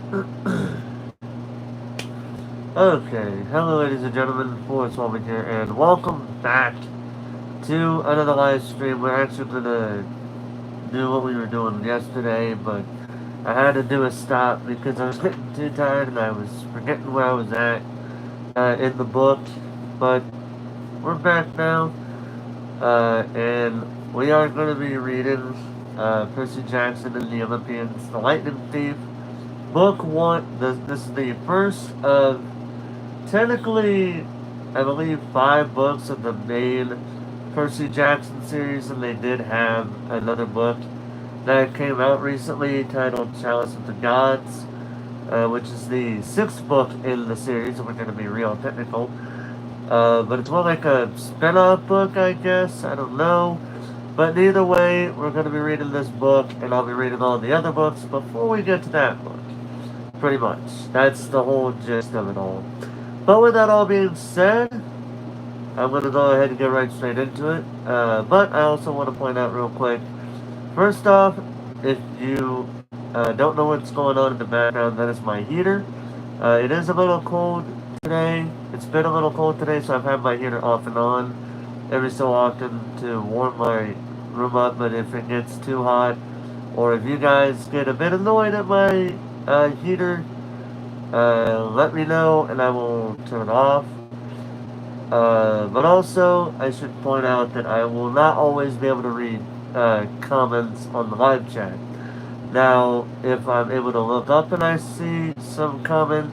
Okay, hello ladies and gentlemen, Forrest Woman here, and welcome back to another live stream. We're actually gonna do what we were doing yesterday, but I had to do a stop because I was getting too tired and I was forgetting where I was at in the book. But we're back now, and we are going to be reading Percy Jackson and the Olympians, The Lightning Thief, Book 1. This is the first of technically, I believe, 5 books of the main Percy Jackson series, and they did have another book that came out recently titled Chalice of the Gods, which is the 6th book in the series, and we're going to be real technical. But it's more like a spin-off book, I guess. I don't know. But either way, we're going to be reading this book, and I'll be reading all the other books before we get to that book. Pretty much. That's the whole gist of it all. But with that all being said, I'm going to go ahead and get right straight into it. But I also want to point out real quick, first off, if you don't know what's going on in the background, that is my heater. It is a little cold today. It's been a little cold today, so I've had my heater off and on every so often to warm my room up. But if it gets too hot, or if you guys get a bit annoyed at my heater, let me know and I will turn it off. But also, I should point out that I will not always be able to read comments on the live chat. Now, if I'm able to look up and I see some comment,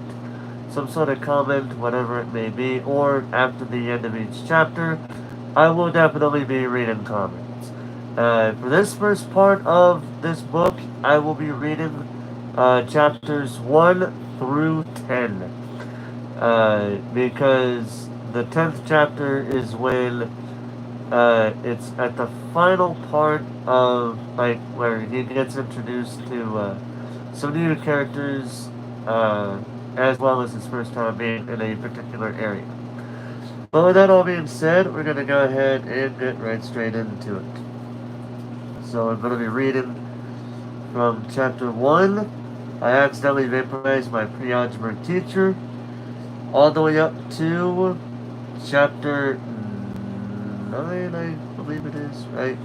some sort of comment, whatever it may be, or after the end of each chapter, I will definitely be reading comments. For this first part of this book, I will be reading chapters 1 through 10. Because the 10th chapter is when it's at the final part of like where he gets introduced to some new characters, as well as his first time being in a particular area. But with that all being said, we're going to go ahead and get right straight into it. So I'm going to be reading from chapter 1. I accidentally vaporized my pre-algebra teacher, all the way up to chapter 9, I believe it is, right?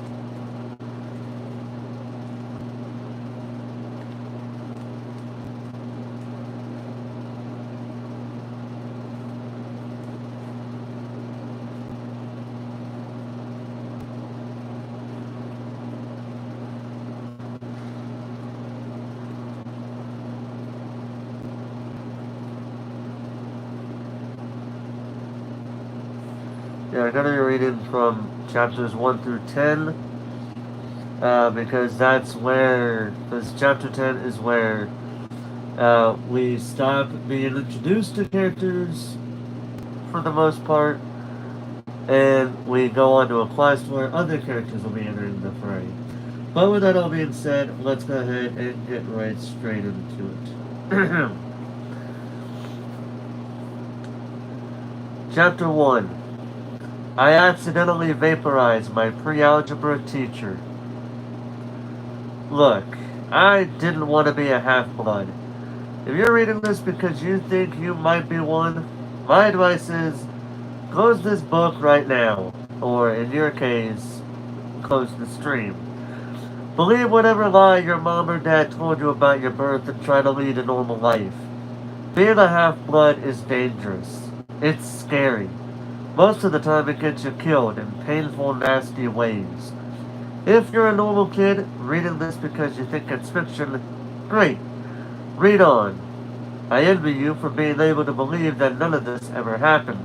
Yeah, I'm going to be reading from chapters 1 through 10, because chapter 10 is where we stop being introduced to characters for the most part, and we go on to a quest where other characters will be entering the fray. But with that all being said, let's go ahead and get right straight into it. Chapter 1. I accidentally vaporized my pre-algebra teacher. Look, I didn't want to be a half-blood. If you're reading this because you think you might be one, my advice is close this book right now, or in your case, close the stream. Believe whatever lie your mom or dad told you about your birth and try to lead a normal life. Being a half-blood is dangerous. It's scary. Most of the time it gets you killed in painful, nasty ways. If you're a normal kid reading this because you think it's fiction, great. Read on. I envy you for being able to believe that none of this ever happened.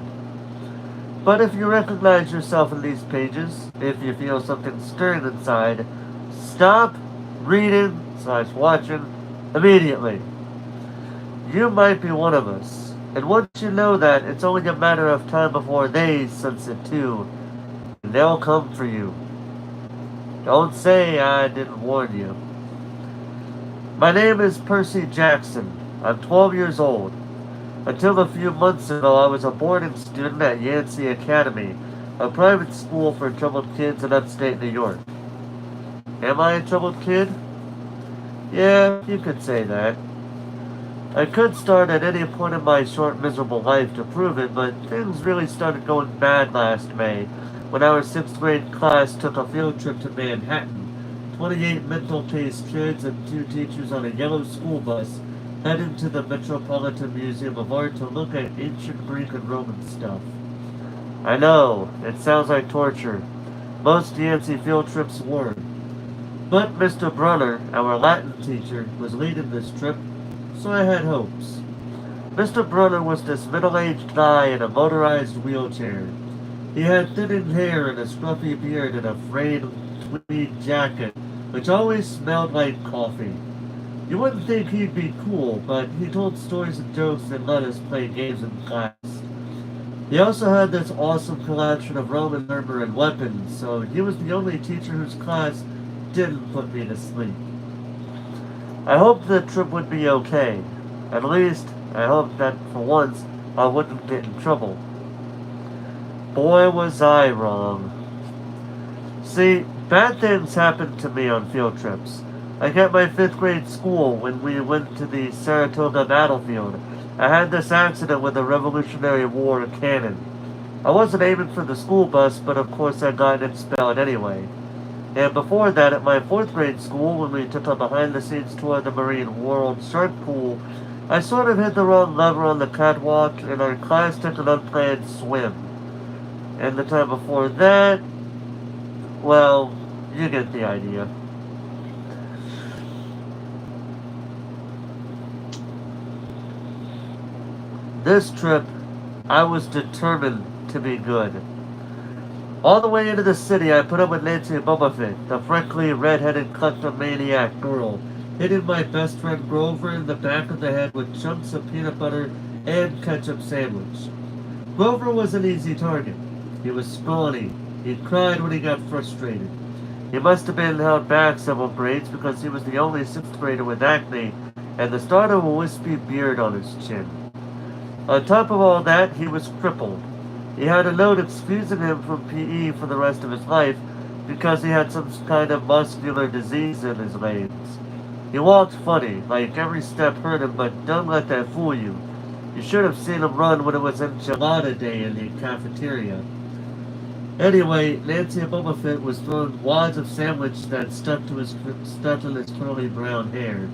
But if you recognize yourself in these pages, if you feel something stirring inside, stop reading/watching immediately. You might be one of us. And once you know that, it's only a matter of time before they sense it too. And they'll come for you. Don't say I didn't warn you. My name is Percy Jackson. I'm 12 years old. Until a few months ago, I was a boarding student at Yancey Academy, a private school for troubled kids in upstate New York. Am I a troubled kid? Yeah, you could say that. I could start at any point in my short, miserable life to prove it, but things really started going bad last May when our 6th grade class took a field trip to Manhattan. 28 mental-paced kids and 2 teachers on a yellow school bus heading to the Metropolitan Museum of Art to look at ancient Greek and Roman stuff. I know, it sounds like torture. Most Yancey field trips were. But Mr. Brunner, our Latin teacher, was leading this trip, so I had hopes. Mr. Brunner was this middle-aged guy in a motorized wheelchair. He had thinning hair and a scruffy beard and a frayed tweed jacket, which always smelled like coffee. You wouldn't think he'd be cool, but he told stories and jokes and let us play games in class. He also had this awesome collection of Roman armor and weapons, so he was the only teacher whose class didn't put me to sleep. I hoped the trip would be okay. At least, I hoped that for once I wouldn't get in trouble. Boy, was I wrong. See, bad things happened to me on field trips. Like at my 5th grade school when we went to the Saratoga battlefield, I had this accident with a Revolutionary War cannon. I wasn't aiming for the school bus, but of course I got expelled anyway. And before that, at my 4th grade school, when we took a behind-the-scenes tour of the Marine World Shark Pool, I sort of hit the wrong lever on the catwalk, and our class took an unplanned swim. And the time before that, well, you get the idea. This trip, I was determined to be good. All the way into the city, I put up with Nancy Bobofit, the freckly, red-headed kleptomaniac girl, hitting my best friend Grover in the back of the head with chunks of peanut butter and ketchup sandwich. Grover was an easy target. He was scrawny. He cried when he got frustrated. He must have been held back several grades because he was the only 6th grader with acne and the start of a wispy beard on his chin. On top of all that, he was crippled. He had a note excusing him from PE for the rest of his life because he had some kind of muscular disease in his legs. He walked funny, like every step hurt him, but don't let that fool you. You should have seen him run when it was enchilada day in the cafeteria. Anyway, Nancy Bobofit was throwing wads of sandwich that stuck in his curly brown hair,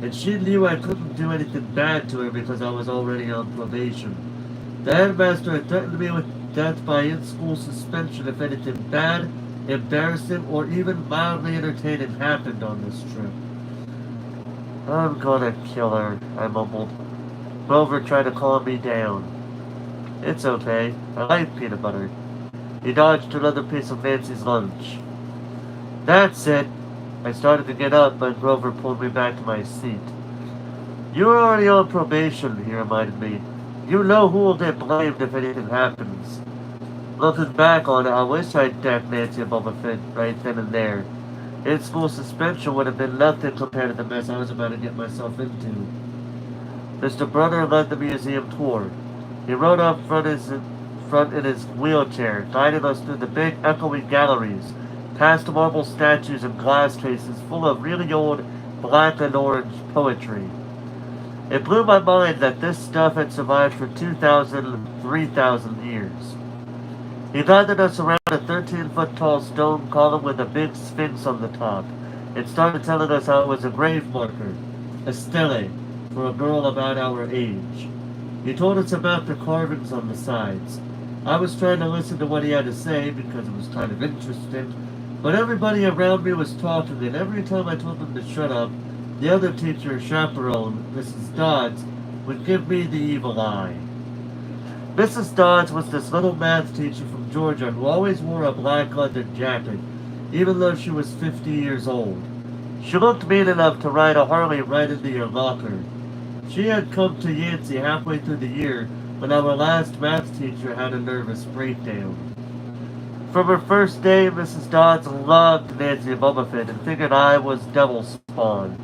and she knew I couldn't do anything bad to her because I was already on probation. The headmaster had threatened me with death by in-school suspension if anything bad, embarrassing, or even mildly entertaining happened on this trip. I'm gonna kill her, I mumbled. Grover tried to calm me down. It's okay. I like peanut butter. He dodged another piece of Nancy's lunch. That's it. I started to get up, but Grover pulled me back to my seat. You're already on probation, he reminded me. You know who will get blamed if anything happens. Looking back on it, I wish I'd decked Nancy Bobofit right then and there. In-school suspension would have been nothing compared to the mess I was about to get myself into. Mr. Brunner led the museum tour. He rode up front in his wheelchair, guiding us through the big echoing galleries, past marble statues and glass cases full of really old black and orange poetry. It blew my mind that this stuff had survived for 2,000, 3,000 years. He guided us around a 13-foot tall stone column with a big sphinx on the top, and started telling us how it was a grave marker, a stele, for a girl about our age. He told us about the carvings on the sides. I was trying to listen to what he had to say because it was kind of interesting, but everybody around me was talking, and every time I told them to shut up, the other teacher, chaperone, Mrs. Dodds, would give me the evil eye. Mrs. Dodds was this little math teacher from Georgia who always wore a black leather jacket, even though she was 50 years old. She looked mean enough to ride a Harley right into your locker. She had come to Yancey halfway through the year when our last math teacher had a nervous breakdown. From her first day, Mrs. Dodds loved Nancy Bobofit and figured I was devil spawn.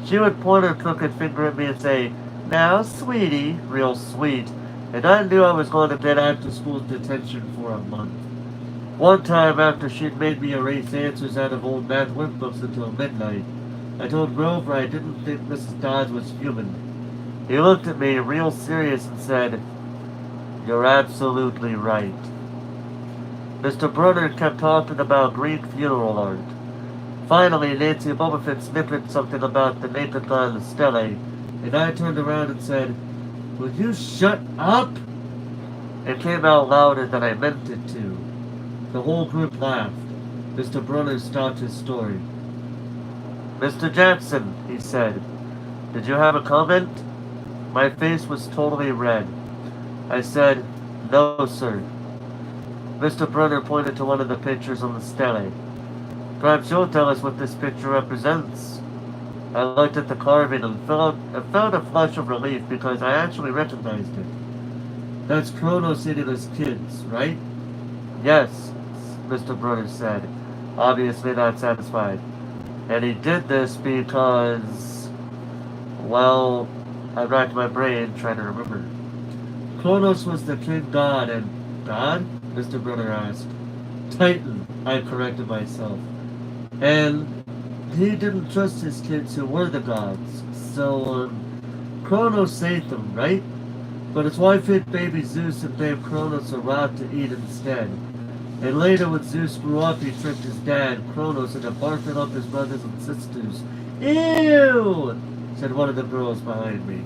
She would point her crooked finger at me and say, "Now, sweetie," real sweet, and I knew I was going to get after school detention for a month. One time, after she'd made me erase answers out of old math workbooks until midnight, I told Grover I didn't think Mrs. Dodds was human. He looked at me real serious and said, "You're absolutely right." Mr. Brunner kept talking about Greek funeral art. Finally, Nancy Bobofit sniffed something about the naked guy on the stele, and I turned around and said, "Would you shut up?" It came out louder than I meant it to. The whole group laughed. Mr. Brunner stopped his story. "Mr. Jackson," he said, "did you have a comment?" My face was totally red. I said, "No, sir." Mr. Brunner pointed to one of the pictures on the stele. "Perhaps you'll tell us what this picture represents." I looked at the carving and felt a flush of relief because I actually recognized it. "That's Kronos eating his kids, right?" "Yes," Mr. Brunner said, obviously not satisfied. "And he did this because... well, I racked my brain trying to remember." "Kronos was the king god and... God?" Mr. Brunner asked. "Titan," I corrected myself. "And he didn't trust his kids who were the gods, so, Kronos ate them, right? But his wife hid baby Zeus and gave Kronos a rock to eat instead. And later when Zeus grew up, he tricked his dad, Kronos, into barfing up his brothers and sisters." "Ew!" said one of the girls behind me.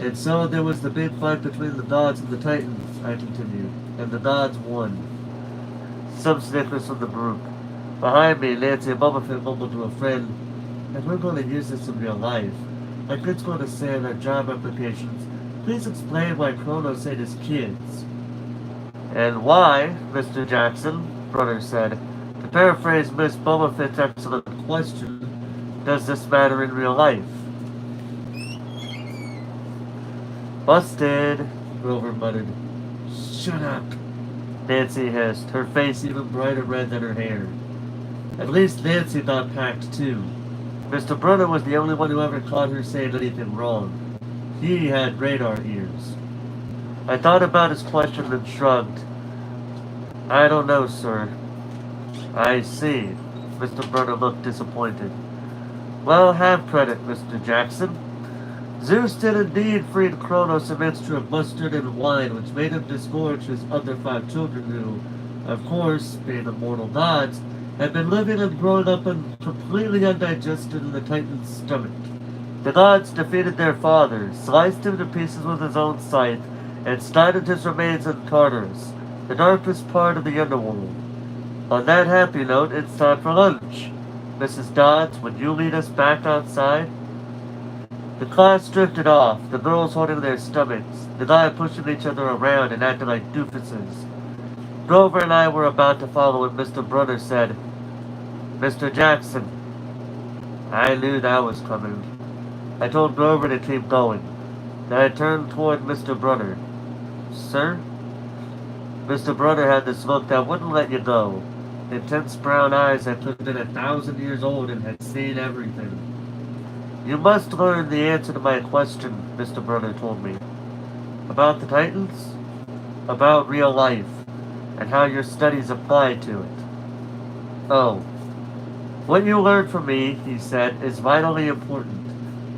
"And so there was the big fight between the gods and the Titans," I continued, "and the gods won." Some snickers from the group. Behind me, Nancy and Bubba mumbled to a friend, "And we're going to use this in real life. My kid's going to say in our job applications, 'Please explain why Kronos ate his kids.'" "And why, Mr. Jackson," Brunner said, "to paraphrase Miss Bummerfit's excellent question, does this matter in real life?" "Busted," Grover muttered. "Shut up," Nancy hissed, her face even brighter red than her hair. At least Nancy got packed too. Mr. Brunner was the only one who ever caught her saying anything wrong. He had radar ears. I thought about his question and shrugged. "I don't know, sir." "I see." Mr. Brunner looked disappointed. "Well, have credit, Mr. Jackson. Zeus did indeed feed Kronos a mixture of mustard and wine, which made him disgorge his other 5 children who, of course, being immortal gods, had been living and growing up and completely undigested in the Titan's stomach. The gods defeated their father, sliced him to pieces with his own scythe, and scattered his remains in Tartarus, the darkest part of the underworld. On that happy note, it's time for lunch. Mrs. Dodds, would you lead us back outside?" The class drifted off, the girls holding their stomachs, the guys pushing each other around and acting like doofuses. Grover and I were about to follow when Mr. Brunner said, "Mr. Jackson." I knew that was coming. I told Grover to keep going. Then I turned toward Mr. Brunner. "Sir?" Mr. Brunner had this look that wouldn't let you go. Intense brown eyes that could have been 1,000 years old and had seen everything. "You must learn the answer to my question," Mr. Brunner told me. "About the Titans? About real life, and how your studies apply to it." "Oh. What you learned from me," he said, "is vitally important.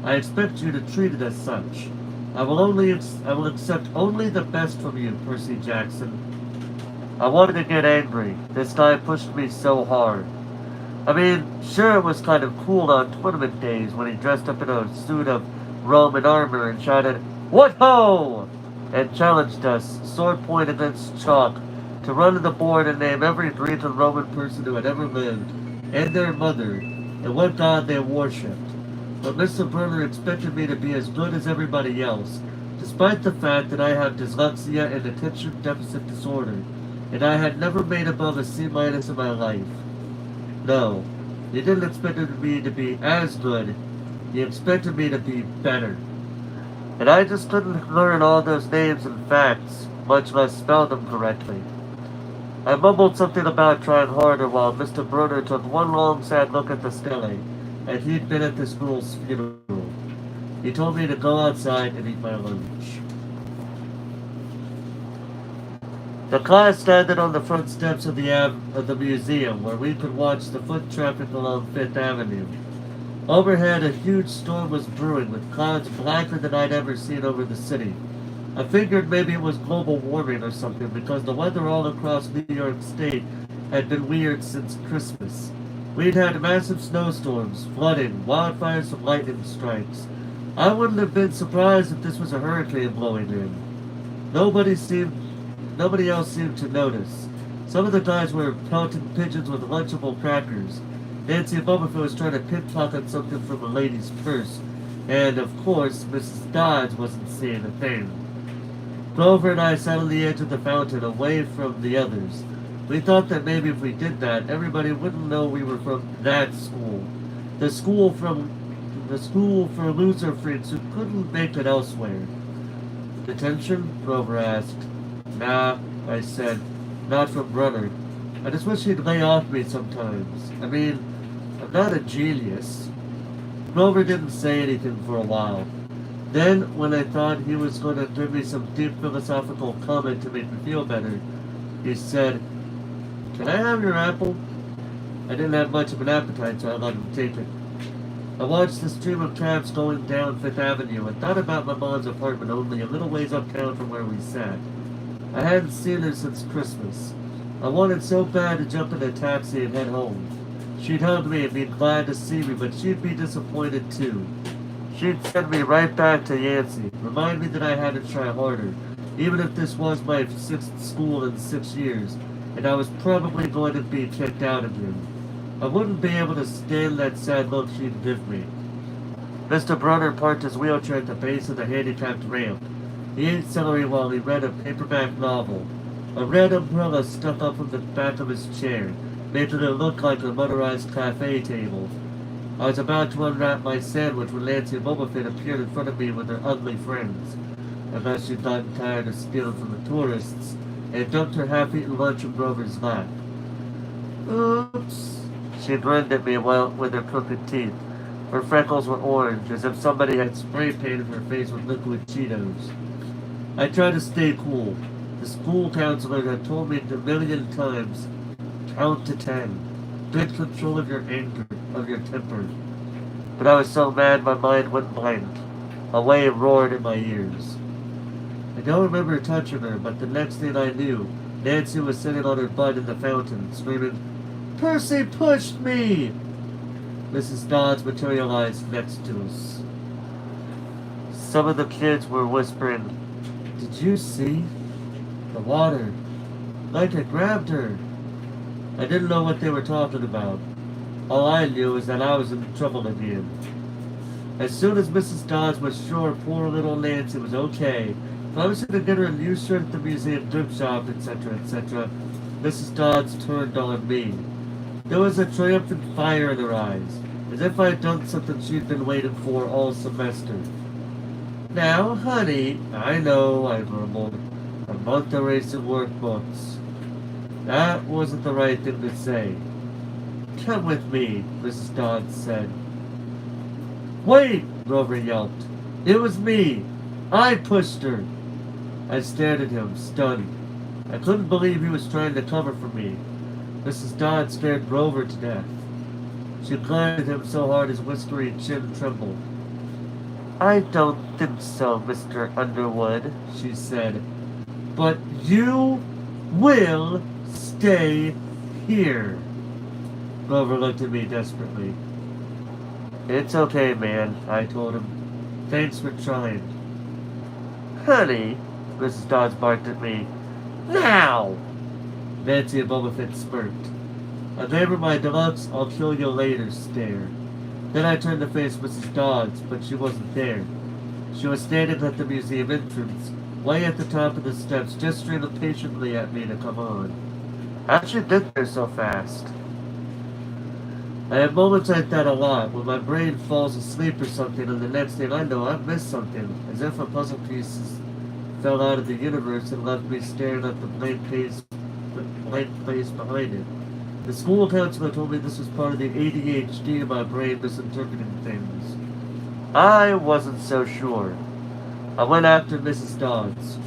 I expect you to treat it as such. I will accept only the best from you, Percy Jackson." I wanted to get angry. This guy pushed me so hard. I mean, sure, it was kind of cool on tournament days when he dressed up in a suit of Roman armor and shouted, "What ho!" and challenged us, sword point against chalk, to run to the board and name every Greek and Roman person who had ever lived, and their mother, and what god they worshipped. But Mr. Brunner expected me to be as good as everybody else, despite the fact that I have dyslexia and attention deficit disorder, and I had never made above a C- in my life. No, he didn't expect me to be as good, he expected me to be better. And I just couldn't learn all those names and facts, much less spell them correctly. I mumbled something about trying harder while Mr. Brunner took one long sad look at the stele, and he'd been at this girl's funeral. He told me to go outside and eat my lunch. The class standed on the front steps of the museum, where we could watch the foot traffic along Fifth Avenue. Overhead, a huge storm was brewing, with clouds blacker than I'd ever seen over the city. I figured maybe it was global warming or something, because the weather all across New York State had been weird since Christmas. We'd had massive snowstorms, flooding, wildfires from lightning strikes. I wouldn't have been surprised if this was a hurricane blowing in. Nobody seemed Nobody else seemed to notice. Some of the guys were pelting pigeons with Lunchable crackers. Nancy Bumblefoot was trying to pickpocket something from a lady's purse. And, of course, Mrs. Dodge wasn't seeing a thing. Grover and I sat on the edge of the fountain, away from the others. We thought that maybe if we did that, everybody wouldn't know we were from that school. The school for loser freaks who couldn't make it elsewhere. Detention? Grover asked. Nah, I said. Not from Brunner. I just wish he'd lay off me sometimes. I mean, I'm not a genius. Grover didn't say anything for a while. Then, when I thought he was going to give me some deep philosophical comment to make me feel better, he said, Can I have your apple? I didn't have much of an appetite, so I let him take it. I watched the stream of cabs going down Fifth Avenue and thought about my mom's apartment only a little ways uptown from where we sat. I hadn't seen her since Christmas. I wanted so bad to jump in a taxi and head home. She'd hug me and be glad to see me, but she'd be disappointed too. She'd send me right back to Yancey, remind me that I had to try harder, even if this was my 6th school in 6 years, and I was probably going to be kicked out again. I wouldn't be able to stand that sad look she'd give me. Mr. Brunner parked his wheelchair at the base of the handicapped ramp. He ate celery while he read a paperback novel. A red umbrella stuck up from the back of his chair, making it look like a motorized cafe table. I was about to unwrap my sandwich when Nancy and Boba Fett appeared in front of me with their ugly friends. Unless she'd gotten tired of stealing from the tourists, and dumped her half-eaten lunch in Grover's lap. Oops. She grinned at me with her crooked teeth. Her freckles were orange, as if somebody had spray painted her face with liquid Cheetos. I tried to stay cool. The school counselor had told me a million times, count to 10. Get control of your anger, of your temper. But I was so mad my mind went blank. A wave roared in my ears. I don't remember touching her, but the next thing I knew, Nancy was sitting on her butt in the fountain, screaming, Percy pushed me! Mrs. Dodds materialized next to us. Some of the kids were whispering, Did you see? The water. Like it grabbed her. I didn't know what they were talking about. All I knew was that I was in trouble again. As soon as Mrs. Dodds was sure poor little Nancy was okay, promising to get her a new shirt at the museum gift shop, etc., etc., Mrs. Dodds turned on me. There was a triumphant fire in her eyes, as if I had done something she'd been waiting for all semester. Now, honey, I know, I murmured. A month erasing workbooks. That wasn't the right thing to say. Come with me, Mrs. Dodds said. Wait, Grover yelped. It was me. I pushed her. I stared at him, stunned. I couldn't believe he was trying to cover for me. Mrs. Dodds scared Grover to death. She glared at him so hard his whiskery chin trembled. I don't think so, Mr. Underwood, she said. But you will stay here. Grover looked at me desperately. It's okay, man, I told him. Thanks for trying. Honey, Mrs. Dodds barked at me. Now! Nancy and Boba Fett smirked. I gave her my deluxe I'll kill you later stare. Then I turned to face Mrs. Dodds, but she wasn't there. She was standing at the museum entrance, way at the top of the steps, gesturing impatiently at me to come on. How'd you get there so fast? I have moments like that a lot, when my brain falls asleep or something, and the next thing I know, I've missed something, as if a puzzle piece fell out of the universe and left me staring at the blank place behind it. The school counselor told me this was part of the ADHD in my brain misinterpreting things. I wasn't so sure. I went after Mrs. Dodds.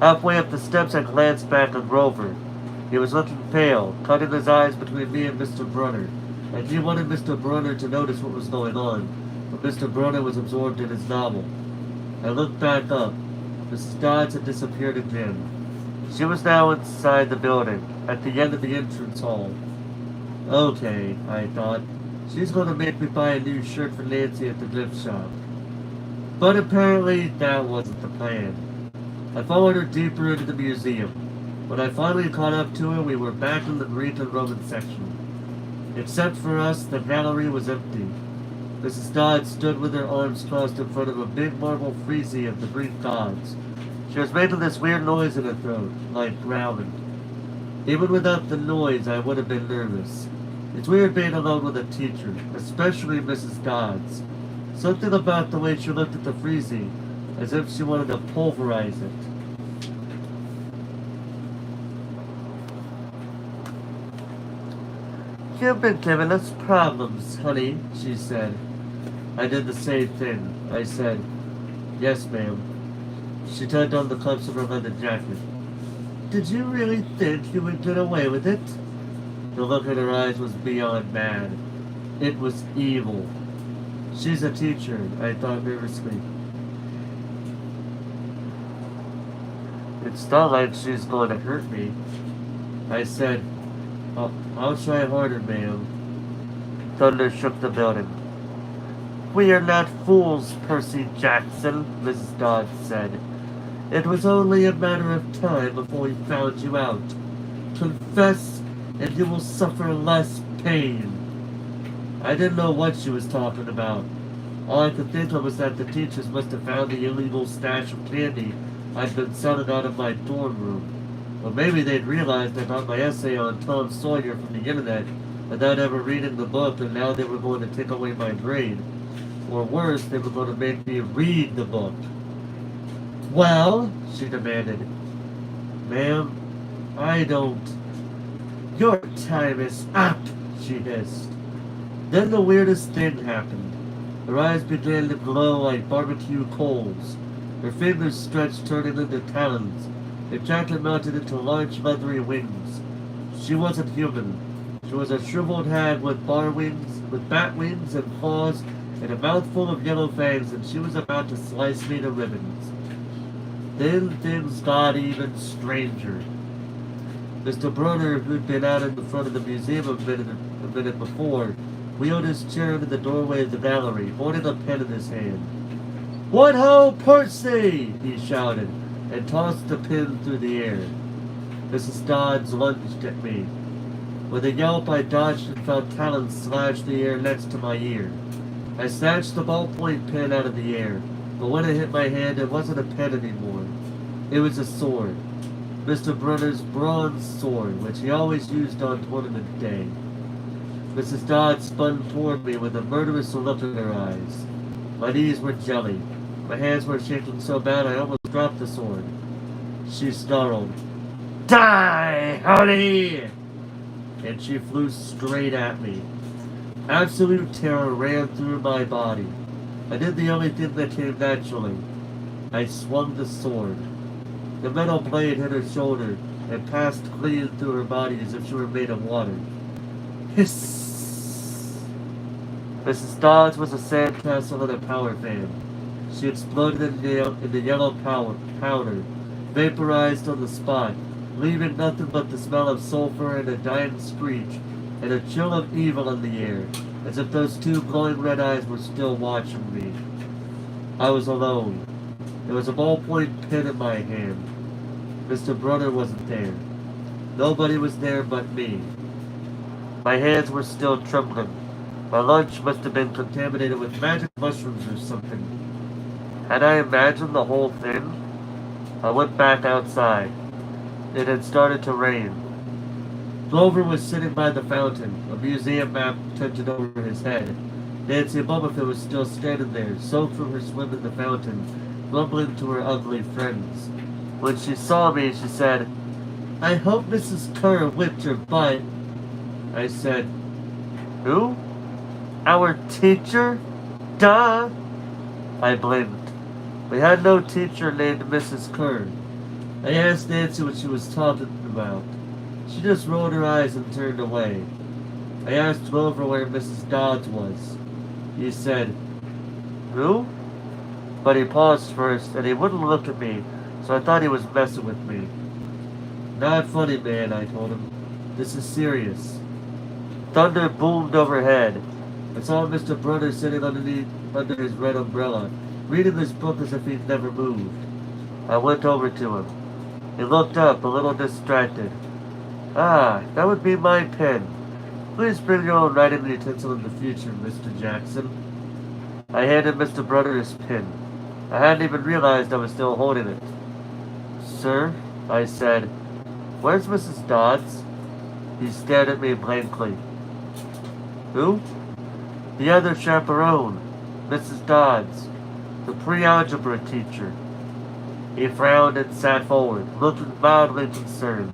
Halfway up the steps, I glanced back at Grover. He was looking pale, cutting his eyes between me and Mr. Brunner. and he wanted Mr. Brunner to notice what was going on, but Mr. Brunner was absorbed in his novel. I looked back up. Mrs. Dodds had disappeared again. She was now inside the building, at the end of the entrance hall. Okay, I thought. She's going to make me buy a new shirt for Nancy at the gift shop. But apparently that wasn't the plan. I followed her deeper into the museum. When I finally caught up to her, we were back in the Greek and Roman section. Except for us, the gallery was empty. Mrs. Dodd stood with her arms crossed in front of a big marble frieze of the Greek gods. She was making this weird noise in her throat, like growling. Even without the noise, I would have been nervous. It's weird being alone with a teacher, especially Mrs. Dodds. Something about the way she looked at the frieze, as if she wanted to pulverize it. You've been giving us problems, honey, she said. I did the same thing. I said, yes, ma'am. She tugged on the cuffs of her leather jacket. Did you really think you would get away with it? The look in her eyes was beyond mad. It was evil. She's a teacher, I thought nervously. It's not like she's going to hurt me. I said, I'll try harder, ma'am. Thunder shook the building. We are not fools, Percy Jackson, Mrs. Dodds said. It was only a matter of time before we found you out. Confess, and you will suffer less pain. I didn't know what she was talking about. All I could think of was that the teachers must have found the illegal stash of candy I'd been selling out of my dorm room. Or maybe they'd realized I got my essay on Tom Sawyer from the internet without ever reading the book, and now they were going to take away my grade. Or worse, they were going to make me read the book. Well, she demanded. Ma'am, I don't. Your time is up, she hissed. Then the weirdest thing happened. Her eyes began to glow like barbecue coals. Her fingers stretched, turning into talons. Her jacket mounted into large leathery wings. She wasn't human. She was a shriveled hag with bat wings and claws, and a mouthful of yellow fangs, and she was about to slice me to ribbons. Then things got even stranger. Mr. Brunner, who'd been out in the front of the museum a minute before, wheeled his chair into the doorway of the gallery, holding a pen in his hand. What ho, Percy! He shouted, and tossed the pen through the air. Mrs. Dodds lunged at me. With a yelp, I dodged and felt talons slash the air next to my ear. I snatched the ballpoint pen out of the air, but when it hit my hand, it wasn't a pen anymore. It was a sword. Mr. Brunner's bronze sword, which he always used on tournament day. Mrs. Dodds spun toward me with a murderous look in her eyes. My knees were jelly. My hands were shaking so bad I almost dropped the sword. She snarled, Die, honey! And she flew straight at me. Absolute terror ran through my body. I did the only thing that came naturally. I swung the sword. The metal blade hit her shoulder and passed clean through her body as if she were made of water. Hiss! Mrs. Dodds was a sandcastle and a power fan. She exploded in the yellow powder, vaporized on the spot, leaving nothing but the smell of sulfur and a dying screech, and a chill of evil in the air, as if those two glowing red eyes were still watching me. I was alone. There was a ballpoint pen in my hand. Mr. Brunner wasn't there. Nobody was there but me. My hands were still trembling. My lunch must have been contaminated with magic mushrooms or something. Had I imagined the whole thing? I went back outside. It had started to rain. Glover was sitting by the fountain, a museum map tilted over his head. Nancy Bumblefield was still standing there, soaked from her swim in the fountain, grumbling to her ugly friends. When she saw me, she said, I hope Mrs. Kerr whipped your butt. I said, Who? Our teacher? Duh! I blinked. We had no teacher named Mrs. Kerr. I asked Nancy what she was talking about. She just rolled her eyes and turned away. I asked Grover where Mrs. Dodds was. He said, "Who?" But he paused first, and he wouldn't look at me, so I thought he was messing with me. "Not funny, man," I told him. "This is serious." Thunder boomed overhead. I saw Mr. Brunner sitting under his red umbrella, reading his book as if he'd never moved. I went over to him. He looked up, a little distracted. "Ah, that would be my pen. Please bring your own writing utensil in the future, Mr. Jackson." I handed Mr. Brunner his pen. I hadn't even realized I was still holding it. "Sir," I said, "where's Mrs. Dodds?" He stared at me blankly. "Who?" "The other chaperone, Mrs. Dodds, the pre-algebra teacher." He frowned and sat forward, looking mildly concerned.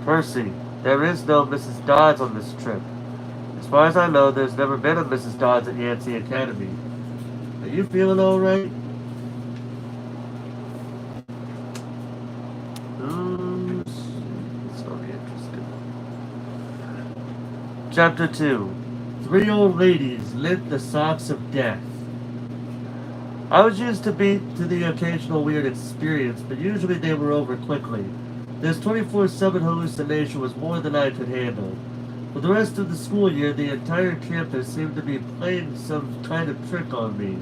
"Percy, there is no Mrs. Dodds on this trip. As far as I know, there's never been a Mrs. Dodds at Yancey Academy. Are you feeling all right?" It's gonna be interesting. Chapter 2. 3 old ladies lit the socks of death. I was used to the occasional weird experience, but usually they were over quickly. This 24/7 hallucination was more than I could handle. For the rest of the school year, the entire campus seemed to be playing some kind of trick on me.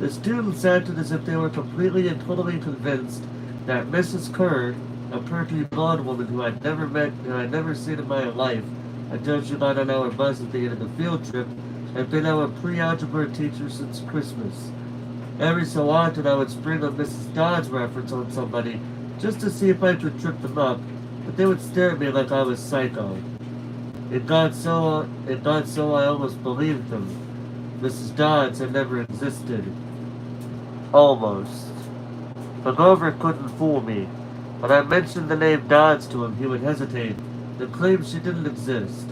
The students acted as if they were completely and totally convinced that Mrs. Kerr, a perky blonde woman who I'd never met and I'd never seen in my life until she got on our bus at the end of the field trip, had been our pre-algebra teacher since Christmas. Every so often I would spring a Mrs. Dodds reference on somebody just to see if I could trip them up, but they would stare at me like I was psycho. It got so I almost believed them. Mrs. Dodds had never existed. Almost. But Grover couldn't fool me. When I mentioned the name Dodds to him, he would hesitate, then claim she didn't exist.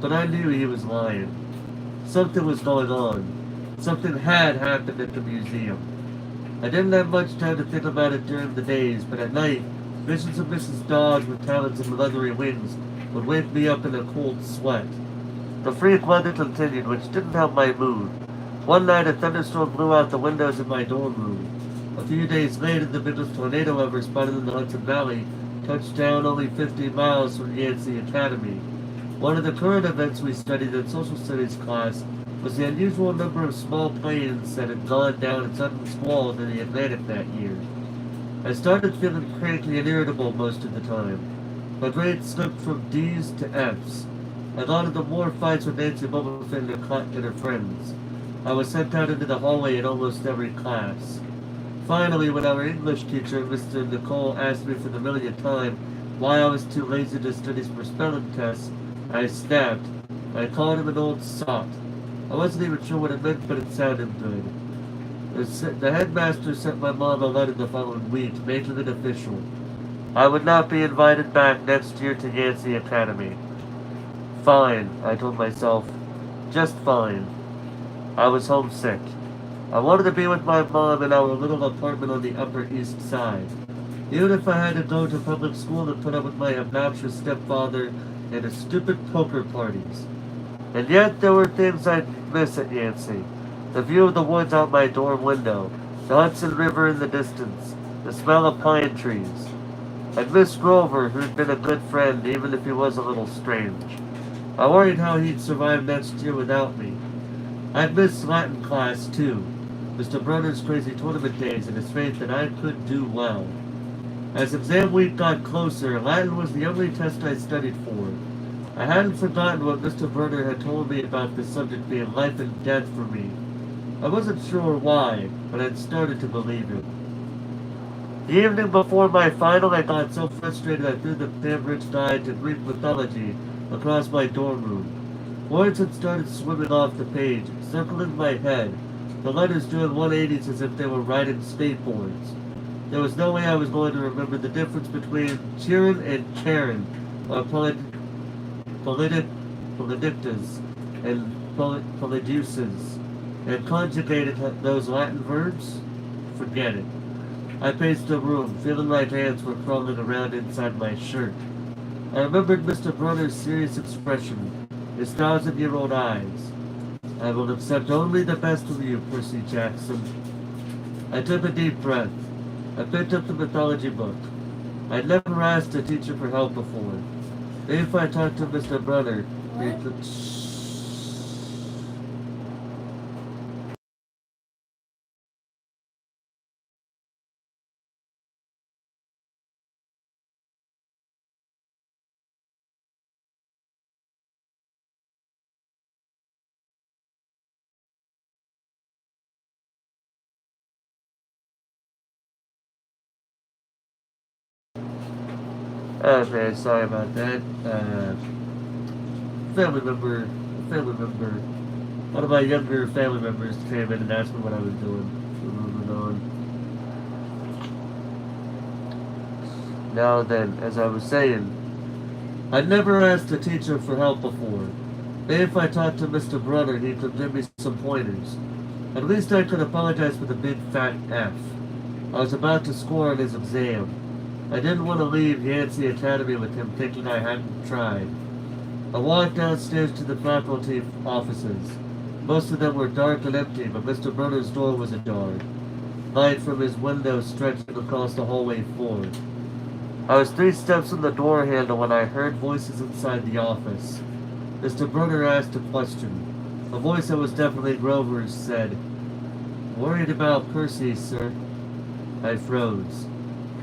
But I knew he was lying. Something was going on. Something had happened at the museum. I didn't have much time to think about it during the days, but at night, visions of Mrs. Dodds with talons and leathery wings would wake me up in a cold sweat. The freak weather continued, which didn't help my mood. One night, a thunderstorm blew out the windows in my dorm room. A few days later, the biggest tornado ever spotted in the Hudson Valley touched down only 50 miles from Yancey Academy. One of the current events we studied in social studies class was the unusual number of small planes that had gone down in sudden squalls in the Atlantic that year. I started feeling cranky and irritable most of the time. My grades slipped from D's to F's. I got into more fights with Nancy Bumblefoot and her friends. I was sent out into the hallway in almost every class. Finally, when our English teacher, Mr. Nicole, asked me for the millionth time why I was too lazy to study for spelling tests, I snapped. I called him an old sot. I wasn't even sure what it meant, but it sounded good. The headmaster sent my mom a letter the following week, making it official. I would not be invited back next year to Yancey Academy. Fine, I told myself. Just fine. I was homesick. I wanted to be with my mom in our little apartment on the Upper East Side. Even if I had to go to public school and put up with my obnoxious stepfather and his stupid poker parties. And yet there were things I'd miss at Yancey. The view of the woods out my dorm window, the Hudson River in the distance, the smell of pine trees. I'd miss Grover, who'd been a good friend, even if he was a little strange. I worried how he'd survive next year without me. I'd miss Latin class, too. Mr. Brunner's crazy tournament days and his faith that I could do well. As exam week got closer, Latin was the only test I studied for. I hadn't forgotten what Mr. Brunner had told me about this subject being life and death for me. I wasn't sure why, but I'd started to believe him. The evening before my final, I got so frustrated I threw the Cambridge Guide to Greek mythology across my dorm room. Words had started swimming off the page, circling my head, the letters doing 180s as if they were riding skateboards. There was no way I was going to remember the difference between Chiron and Karen, or Polydictus and Polydeuces, and conjugated those Latin verbs? Forget it. I paced the room, feeling my hands were crawling around inside my shirt. I remembered Mr. Brunner's serious expression, his 1,000-year-old eyes. I will accept only the best of you, Percy Jackson. I took a deep breath. I picked up the mythology book. I'd never asked a teacher for help before. If I talked to Mr. Brother, he could... Okay, sorry about that. Family member, one of my younger family members came in and asked me what I was doing. Moving on. Now then, as I was saying, I'd never asked a teacher for help before. Maybe if I talked to Mr. Brother, he could give me some pointers. At least I could apologize for the big fat F. I was about to score on his exam. I didn't want to leave Yancey Academy with him thinking I hadn't tried. I walked downstairs to the faculty offices. Most of them were dark and empty, but Mr. Brother's door was ajar. Light from his window stretching across the hallway floor. I was 3 steps from the door handle when I heard voices inside the office. Mr. Brother asked a question. A voice that was definitely Grover's said, "Worried about Percy, sir?" I froze.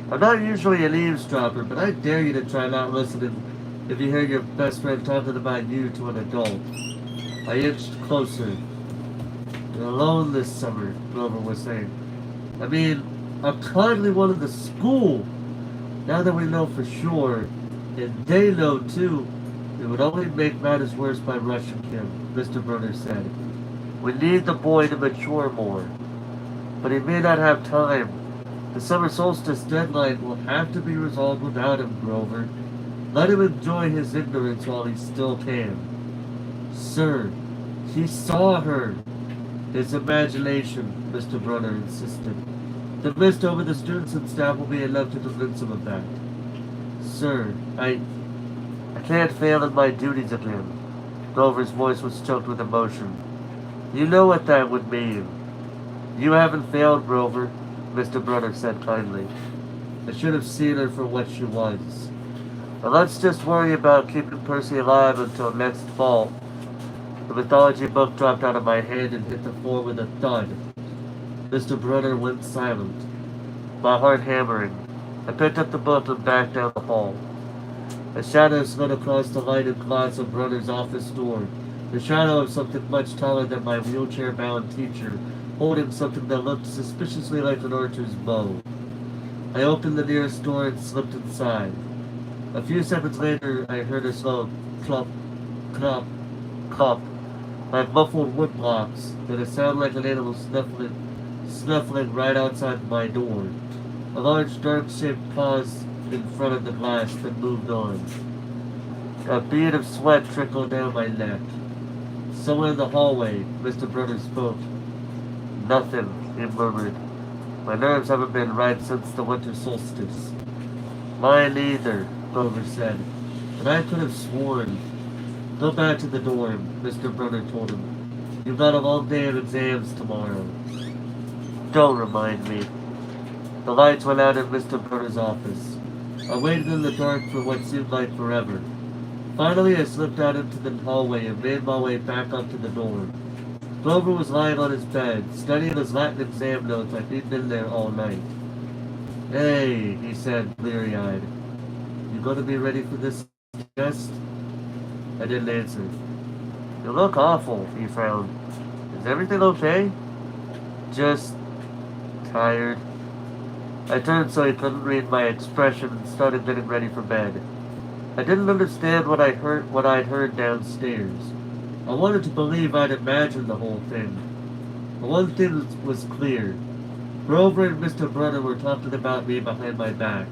I'm not usually an eavesdropper, but I dare you to try not listening if you hear your best friend talking about you to an adult. I inched closer. "You're alone this summer," Grover was saying. "I mean, I'm kindly one of the school. Now that we know for sure, and they know too, it would only make matters worse by rushing him," Mr. Brunner said. "We need the boy to mature more. But he may not have time. The summer solstice deadline will have to be resolved without him, Grover. Let him enjoy his ignorance while he still can." "Sir, he saw her." "His imagination," Mr. Brunner insisted. "The mist over the students and staff will be enough to convince him of that." "Sir, I can't fail in my duties again." Grover's voice was choked with emotion. "You know what that would mean." "You haven't failed, Grover," Mr. Brunner said kindly. "I should have seen her for what she was. But let's just worry about keeping Percy alive until next fall." The mythology book dropped out of my hand and hit the floor with a thud. Mr. Brunner went silent, my heart hammering. I picked up the book and backed down the hall. A shadow slid across the lighted glass of Brunner's office door, the shadow of something much taller than my wheelchair-bound teacher, holding something that looked suspiciously like an archer's bow. I opened the nearest door and slipped inside. A few seconds later, I heard a slow clop, clop, clop, like muffled wood blocks, and a sound like an animal snuffling right outside my door. A large dark-shaped paused in front of the glass, then moved on. A bead of sweat trickled down my neck. Somewhere in the hallway, Mr. Brunner spoke. "Nothing," he murmured. "My nerves haven't been right since the winter solstice." "Mine either," Grover said, "but I could have sworn." "Go back to the dorm," Mr. Brunner told him. "You've got a long day of exams tomorrow." "Don't remind me." The lights went out in Mr. Brunner's office. I waited in the dark for what seemed like forever. Finally, I slipped out into the hallway and made my way back up to the dorm. Grover was lying on his bed, studying his Latin exam notes like he'd been there all night. "Hey," he said, bleary-eyed. "You gonna be ready for this test?" I didn't answer. "You look awful," he frowned. "Is everything okay?" "Just tired." I turned so he couldn't read my expression and started getting ready for bed. I didn't understand what I'd heard downstairs. I wanted to believe I'd imagined the whole thing. But one thing was clear. Grover and Mr. Brunner were talking about me behind my back.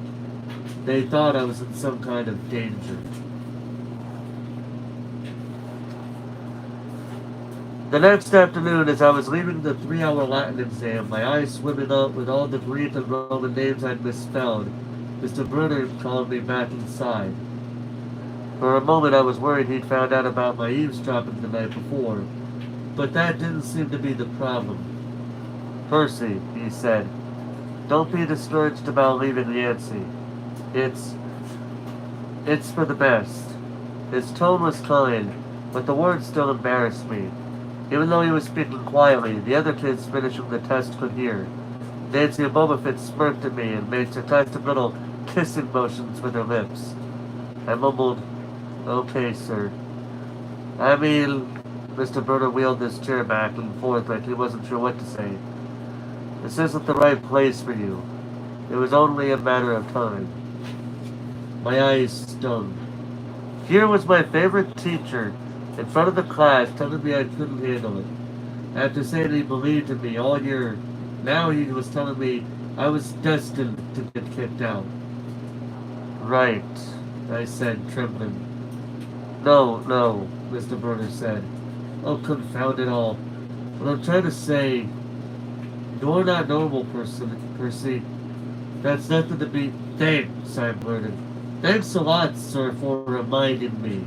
They thought I was in some kind of danger. The next afternoon, as I was leaving the 3-hour Latin exam, my eyes swimming up with all the Greek and Roman names I'd misspelled, Mr. Brunner called me back inside. For a moment I was worried he'd found out about my eavesdropping the night before, but that didn't seem to be the problem. Percy, he said, don't be discouraged about leaving Yancey. It's it's for the best. His tone was kind, but the words still embarrassed me. Even though he was speaking quietly, the other kids finishing the test could hear. Nancy and Boba Fett smirked at me and made sarcastic little kissing motions with her lips. I mumbled, okay, sir. I mean, Mr. Burner wheeled his chair back and forth like he wasn't sure what to say. This isn't the right place for you. It was only a matter of time. My eyes stung. Here was my favorite teacher in front of the class telling me I couldn't handle it. After saying he believed in me all year, now he was telling me I was destined to get kicked out. Right, I said, trembling. No, Mr. Burner said. Oh, confound it all. What I'm trying to say, you're not normal, Percy. That's nothing to be... Thanks, I blurted. Thanks a lot, sir, for reminding me.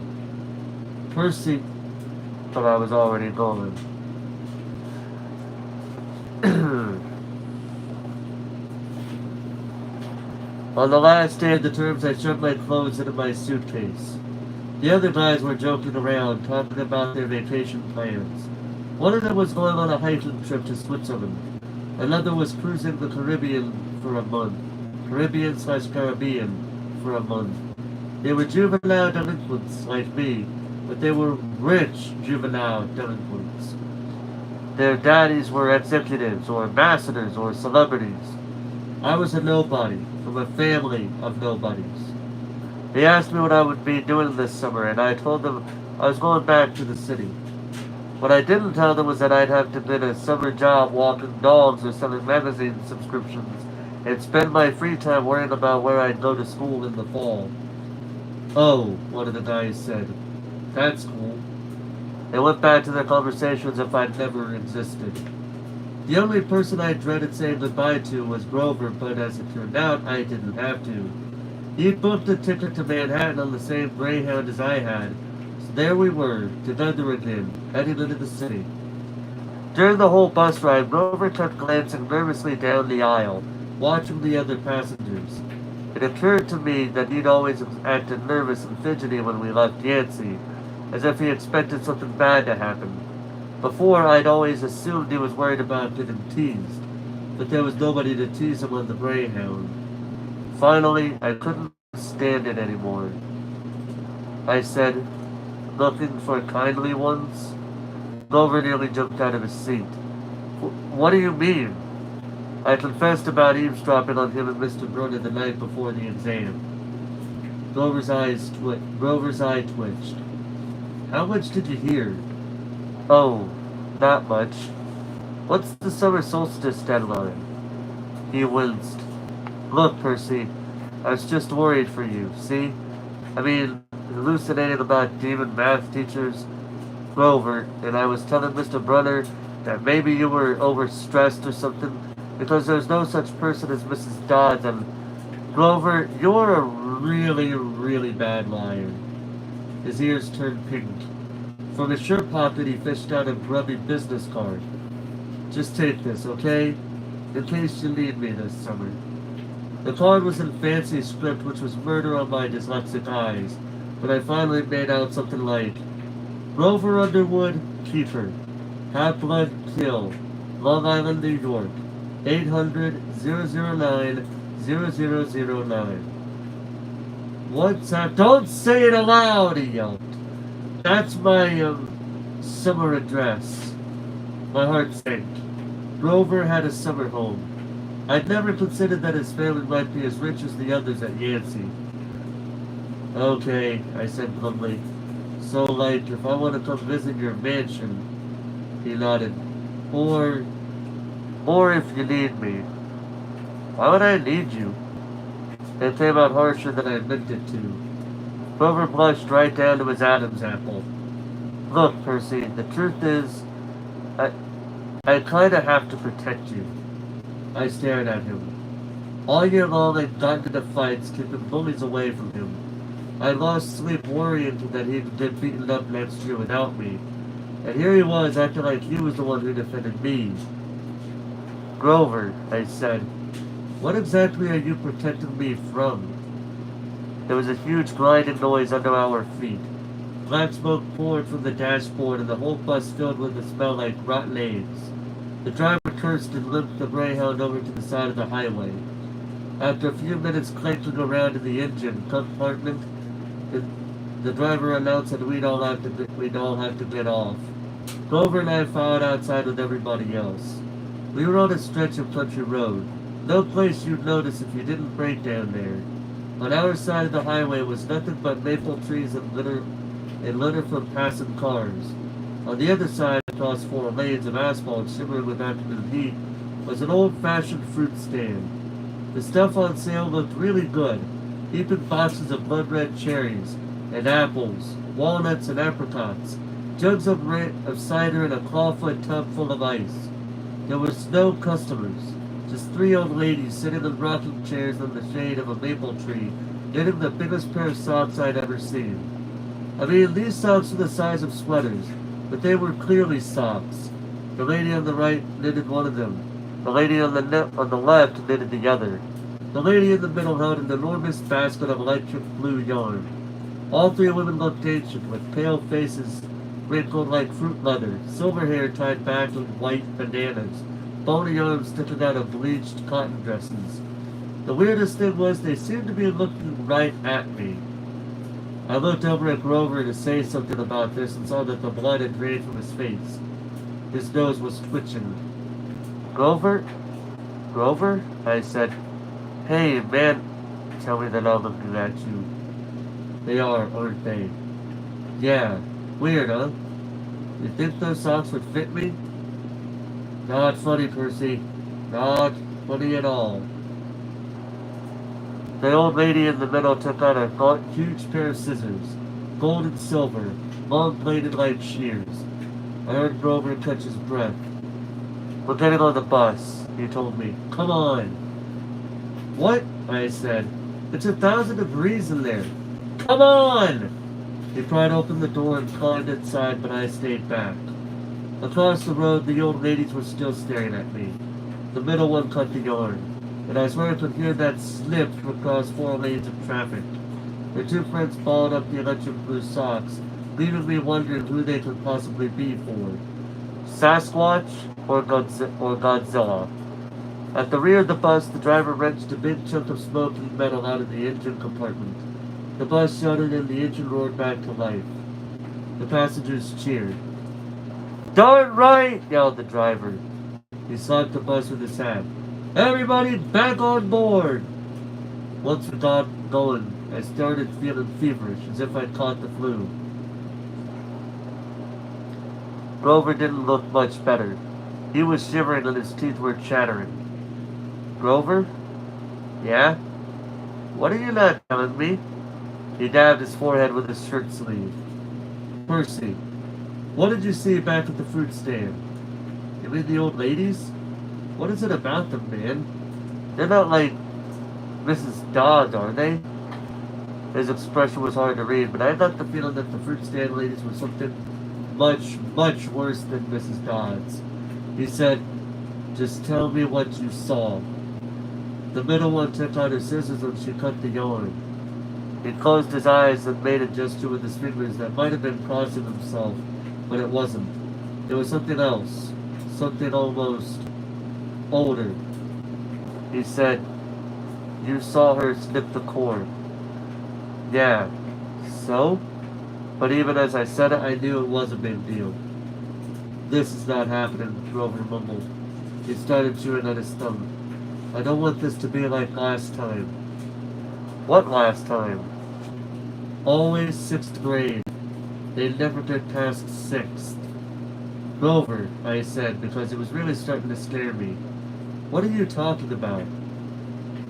Percy... But I was already gone. On the last day of the terms, I shoved my clothes into my suitcase. The other guys were joking around, talking about their vacation plans. One of them was going on a hiking trip to Switzerland. Another was cruising the Caribbean for a month. Caribbean/Caribbean for a month. They were juvenile delinquents like me, but they were rich juvenile delinquents. Their daddies were executives or ambassadors or celebrities. I was a nobody from a family of nobodies. They asked me what I would be doing this summer, and I told them I was going back to the city. What I didn't tell them was that I'd have to get a summer job walking dogs or selling magazine subscriptions and spend my free time worrying about where I'd go to school in the fall. Oh, one of the guys said. That's cool. They went back to their conversations as if I'd never existed. The only person I dreaded saying goodbye to was Grover, but as it turned out, I didn't have to. He'd booked a ticket to Manhattan on the same Greyhound as I had, so there we were, together again, heading into the city. During the whole bus ride, Grover kept glancing nervously down the aisle, watching the other passengers. It occurred to me that he'd always acted nervous and fidgety when we left Yancey, as if he expected something bad to happen. Before, I'd always assumed he was worried about getting teased, but there was nobody to tease him on the Greyhound. Finally, I couldn't stand it anymore. I said, looking for kindly ones? Grover nearly jumped out of his seat. What do you mean? I confessed about eavesdropping on him and Mr. Brunner the night before the exam. Grover's eye twitched. How much did you hear? Oh, not much. What's the summer solstice deadline? He winced. Look, Percy, I was just worried for you, see? I mean, hallucinating about demon math teachers, Grover, and I was telling Mr. Brunner that maybe you were overstressed or something, because there's no such person as Mrs. Dodds, and Grover, you're a really, really bad liar. His ears turned pink. From his shirt pocket, he fished out a grubby business card. Just take this, okay? In case you need me this summer. The card was in fancy script, which was murder on my dyslexic eyes, but I finally made out something like, Grover Underwood, Keeper, Half-Blood Kill, Long Island, New York, 800-009-0009. What's that? Don't say it aloud, he yelped. That's my, summer address. My heart sank. Grover had a summer home. I'd never considered that his family might be as rich as the others at Yancey. Okay, I said bluntly. So, like, if I want to come visit your mansion, he nodded. Or if you need me. Why would I need you? It came out harsher than I meant it to. Grover blushed right down to his Adam's apple. Look, Percy, the truth is, I kinda have to protect you. I stared at him. All year long I'd gotten into fights, keeping bullies away from him. I lost sleep worrying that he'd been beaten up next year without me. And here he was acting like he was the one who defended me. Grover, I said, what exactly are you protecting me from? There was a huge grinding noise under our feet. Black smoke poured from the dashboard and the whole bus filled with the smell like rotten eggs. The driver cursed and limped the Greyhound over to the side of the highway. After a few minutes clanking around in the engine compartment, the driver announced that we'd all have to get off. Grover and I filed outside with everybody else. We were on a stretch of country road. No place you'd notice if you didn't break down there. On our side of the highway was nothing but maple trees and litter from passing cars. On the other side, across 4 lanes of asphalt shimmering with afternoon heat, was an old-fashioned fruit stand. The stuff on sale looked really good, heaping boxes of blood-red cherries, and apples, walnuts, and apricots, jugs of cider, and a clawfoot tub full of ice. There were no customers, just 3 old ladies sitting in rocking chairs in the shade of a maple tree, knitting the biggest pair of socks I'd ever seen. I mean, these socks were the size of sweaters, but they were clearly socks. The lady on the right knitted one of them. The lady on the left knitted the other. The lady in the middle held an enormous basket of electric blue yarn. All 3 women looked ancient, with pale faces wrinkled like fruit leather, silver hair tied back in white bandanas, bony arms sticking out of bleached cotton dresses. The weirdest thing was they seemed to be looking right at me. I looked over at Grover to say something about this and saw that the blood had drained from his face. His nose was twitching. Grover? Grover? I said. Hey, man. Tell me they're not looking at you. They are, aren't they? Yeah. Weird, huh? You think those socks would fit me? Not funny, Percy. Not funny at all. The old lady in the middle took out a huge pair of scissors, gold and silver, long-bladed like shears. I heard Grover catch his breath. We're getting on the bus, he told me. Come on. What? I said. It's 1,000 degrees in there. Come on! He pried open the door and climbed inside, but I stayed back. Across the road, the old ladies were still staring at me. The middle one cut the yarn, and I swear I could hear that snip across 4 lanes of traffic. Their 2 friends balled up the electric blue socks, leaving me wondering who they could possibly be for. Sasquatch or Godzilla? At the rear of the bus, the driver wrenched a big chunk of smoking metal out of the engine compartment. The bus shuddered and the engine roared back to life. The passengers cheered. Darn right, yelled the driver. He slapped the bus with his hand. Everybody back on board! Once we got going, I started feeling feverish, as if I'd caught the flu. Grover didn't look much better. He was shivering and his teeth were chattering. Grover? Yeah? What are you not telling me? He dabbed his forehead with his shirt sleeve. Percy, what did you see back at the fruit stand? You mean the old ladies? What is it about them, man? They're not like Mrs. Dodd, are they? His expression was hard to read, but I got the feeling that the fruit stand ladies were something much, much worse than Mrs. Dodd's. He said, just tell me what you saw. The middle one took out her scissors and she cut the yarn. He closed his eyes and made a gesture with his fingers that might have been crossing himself, but it wasn't. It was something else. Something almost older. He said, you saw her snip the cord. Yeah. So? But even as I said it, I knew it was a big deal. This is not happening, Grover mumbled. He started chewing at his thumb. I don't want this to be like last time. What last time? Always 6th grade. They never get past 6th. Grover, I said, because it was really starting to scare me. What are you talking about?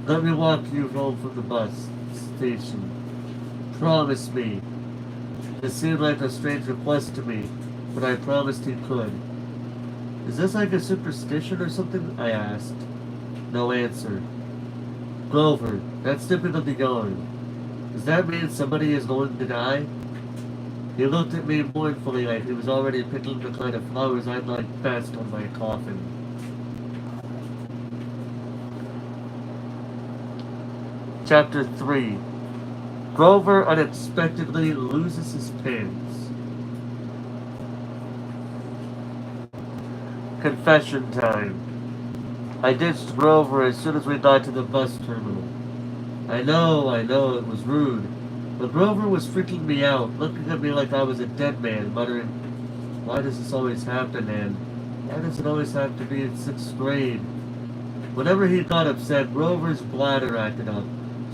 Let me walk you home from the bus station. Promise me. It seemed like a strange request to me, but I promised he could. Is this like a superstition or something? I asked. No answer. Grover, that's snipping of the yarn. Does that mean somebody is going to die? He looked at me mournfully like he was already picking the kind of flowers I'd like best on my coffin. Chapter 3. Grover unexpectedly loses his pants. Confession time. I ditched Grover as soon as we got to the bus terminal. I know, it was rude. But Grover was freaking me out, looking at me like I was a dead man, muttering, "Why does this always happen, Anne? Why does it always have to be in 6th grade?" Whenever he got upset, Grover's bladder acted up.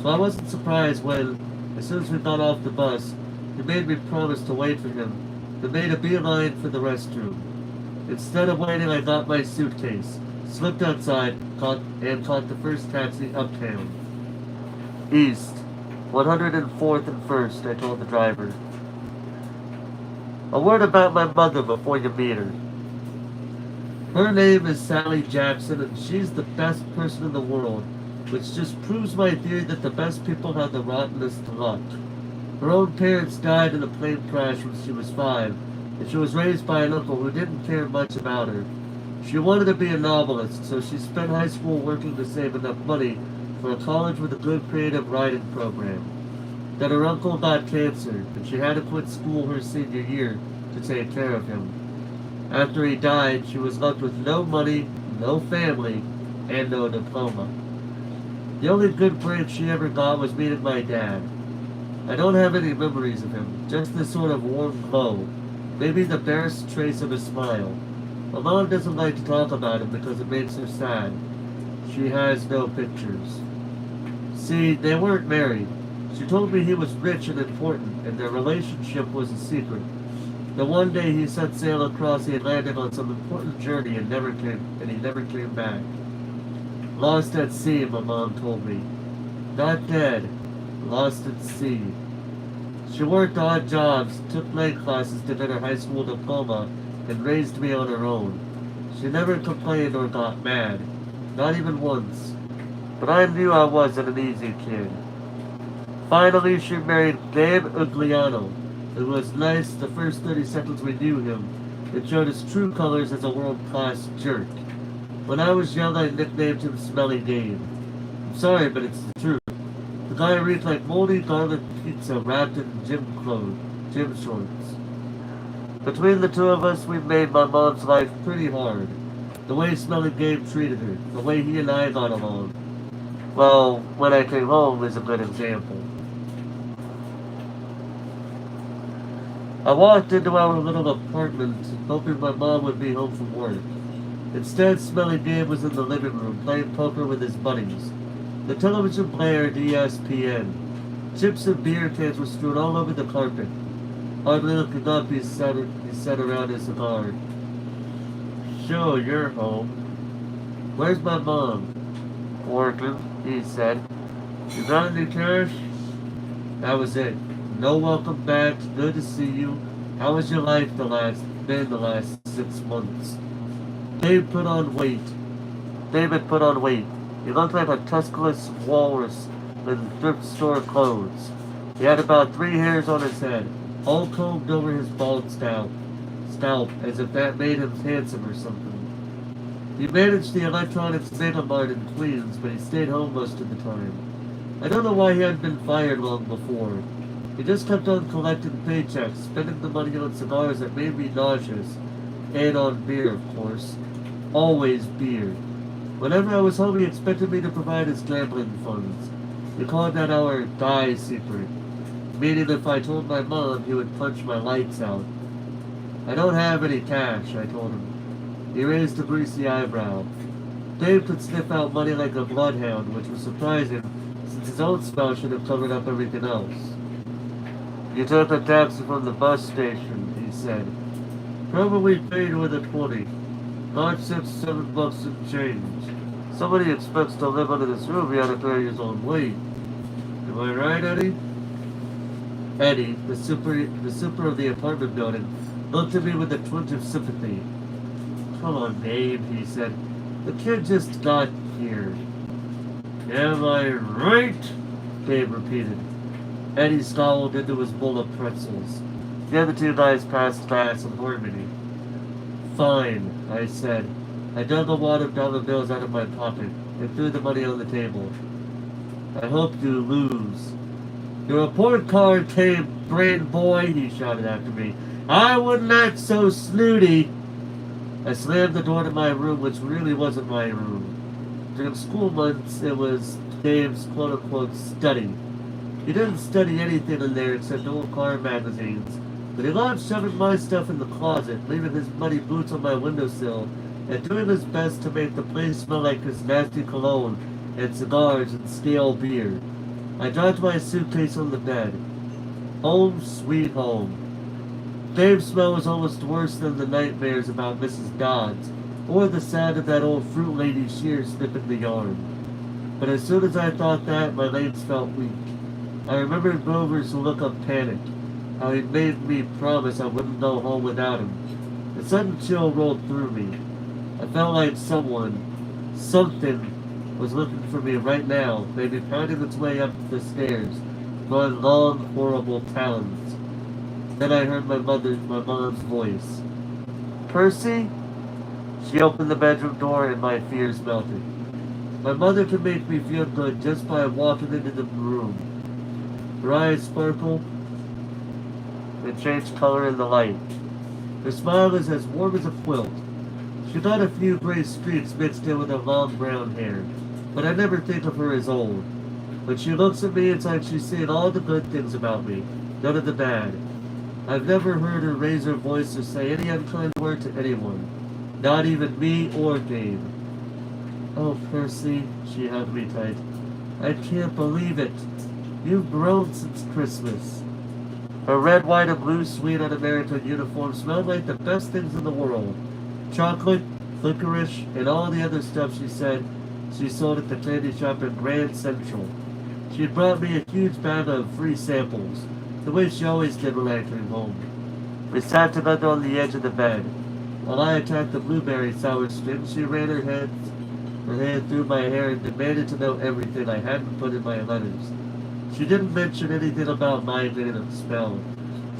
So I wasn't surprised when, as soon as we got off the bus, he made me promise to wait for him, then made a beeline for the restroom. Instead of waiting, I got my suitcase, slipped outside, and caught the first taxi uptown. East, 104th and 1st, I told the driver. A word about my mother before you meet her. Her name is Sally Jackson, and she's the best person in the world, which just proves my theory that the best people have the rottenest luck. Her own parents died in a plane crash when she was 5, and she was raised by an uncle who didn't care much about her. She wanted to be a novelist, so she spent high school working to save enough money for a college with a good creative writing program. Then her uncle got cancer, and she had to quit school her senior year to take care of him. After he died, she was left with no money, no family, and no diploma. The only good break she ever got was meeting my dad. I don't have any memories of him, just this sort of warm glow, maybe the barest trace of a smile. My mom doesn't like to talk about him because it makes her sad. She has no pictures. See, they weren't married. She told me he was rich and important, and their relationship was a secret. Then one day he set sail across the Atlantic on some important journey and he never came back. Lost at sea, my mom told me. Not dead, lost at sea. She worked odd jobs, took night classes to get her high school diploma, and raised me on her own. She never complained or got mad, not even once. But I knew I wasn't an easy kid. Finally, she married Gabe Ugliano. It was nice the first 30 seconds we knew him. It showed his true colors as a world-class jerk. When I was young, I nicknamed him Smelly Dave. I'm sorry, but it's the truth. The guy reeked like moldy garlic pizza wrapped in gym shorts. Between the two of us, we made my mom's life pretty hard. The way Smelly Dave treated her, the way he and I got along. Well, when I came home is a good example. I walked into our little apartment, hoping my mom would be home from work. Instead, Smelly Dave was in the living room, playing poker with his buddies. The television blared ESPN. Chips and beer cans were strewn all over the carpet. Hardly looking up, he sat around his cigar. "Sure, you're home. Where's my mom?" "Working," he said. "You got any cash?" That was it. No welcome back. Good to see you. How was your life the last 6 months? David put on weight. He looked like a tuskless walrus in thrift store clothes. He had about 3 hairs on his head, all combed over his bald scalp, as if that made him handsome or something. He managed the electronics mega mart in Queens, but he stayed home most of the time. I don't know why he hadn't been fired long before. He just kept on collecting paychecks, spending the money on cigars that made me nauseous, and on beer, of course. Always beer. Whenever I was home, he expected me to provide his gambling funds. He called that our die secret, meaning if I told my mom, he would punch my lights out. "I don't have any cash," I told him. He raised a greasy eyebrow. Dave could sniff out money like a bloodhound, which was surprising, since his own smell should have covered up everything else. "You took a taxi from the bus station," he said. "Probably paid with a 20. Not $7 and change. Somebody expects to live under this roof, he ought to carry his own weight. Am I right, Eddie?" Eddie, the super of the apartment building, looked at me with a twinge of sympathy. "Come on, Dave," he said. "The kid just got here." "Am I right?" Dave repeated. Eddie scowled into his bowl of pretzels. The other two guys passed fast in harmony. Fine, I said. I dug a wad of dollar bills out of my pocket and threw the money on the table. I hope you lose. Your report card came, brain boy, he shouted after me. I wouldn't act so snooty. I slammed the door to my room, which really wasn't my room. During school months, it was Dave's quote-unquote study. He didn't study anything in there except old car magazines, but he loved shoving my stuff in the closet, leaving his muddy boots on my windowsill, and doing his best to make the place smell like his nasty cologne and cigars and stale beer. I dropped my suitcase on the bed. Home sweet home. Dave's smell was almost worse than the nightmares about Mrs. Dodds, or the sound of that old fruit lady shears snipping the yarn. But as soon as I thought that, my legs felt weak. I remembered Grover's look of panic, how he'd made me promise I wouldn't go home without him. A sudden chill rolled through me. I felt like something, was looking for me right now, maybe pounding its way up the stairs, drawing long, horrible talons. Then I heard my mom's voice. Percy? She opened the bedroom door and my fears melted. My mother could make me feel good just by walking into the room. Her eyes sparkled and changed color in the light. Her smile was as warm as a quilt. She got a few gray streaks mixed in with her long brown hair, but I never think of her as old. When she looks at me, it's like she's saying all the good things about me, none of the bad. I've never heard her raise her voice or say any unkind word to anyone, not even me or Dave. Oh, Percy, she hugged me tight. I can't believe it. You've grown since Christmas. Her red, white, and blue sweet un-American uniform smelled like the best things in the world. Chocolate, licorice, and all the other stuff she said she sold at the candy shop in Grand Central. She had brought me a huge bag of free samples, the way she always did when I came home. We sat together on the edge of the bed. While I attacked the blueberry sour string, she ran her hand through my hair and demanded to know everything I hadn't put in my letters. She didn't mention anything about my getting expelled.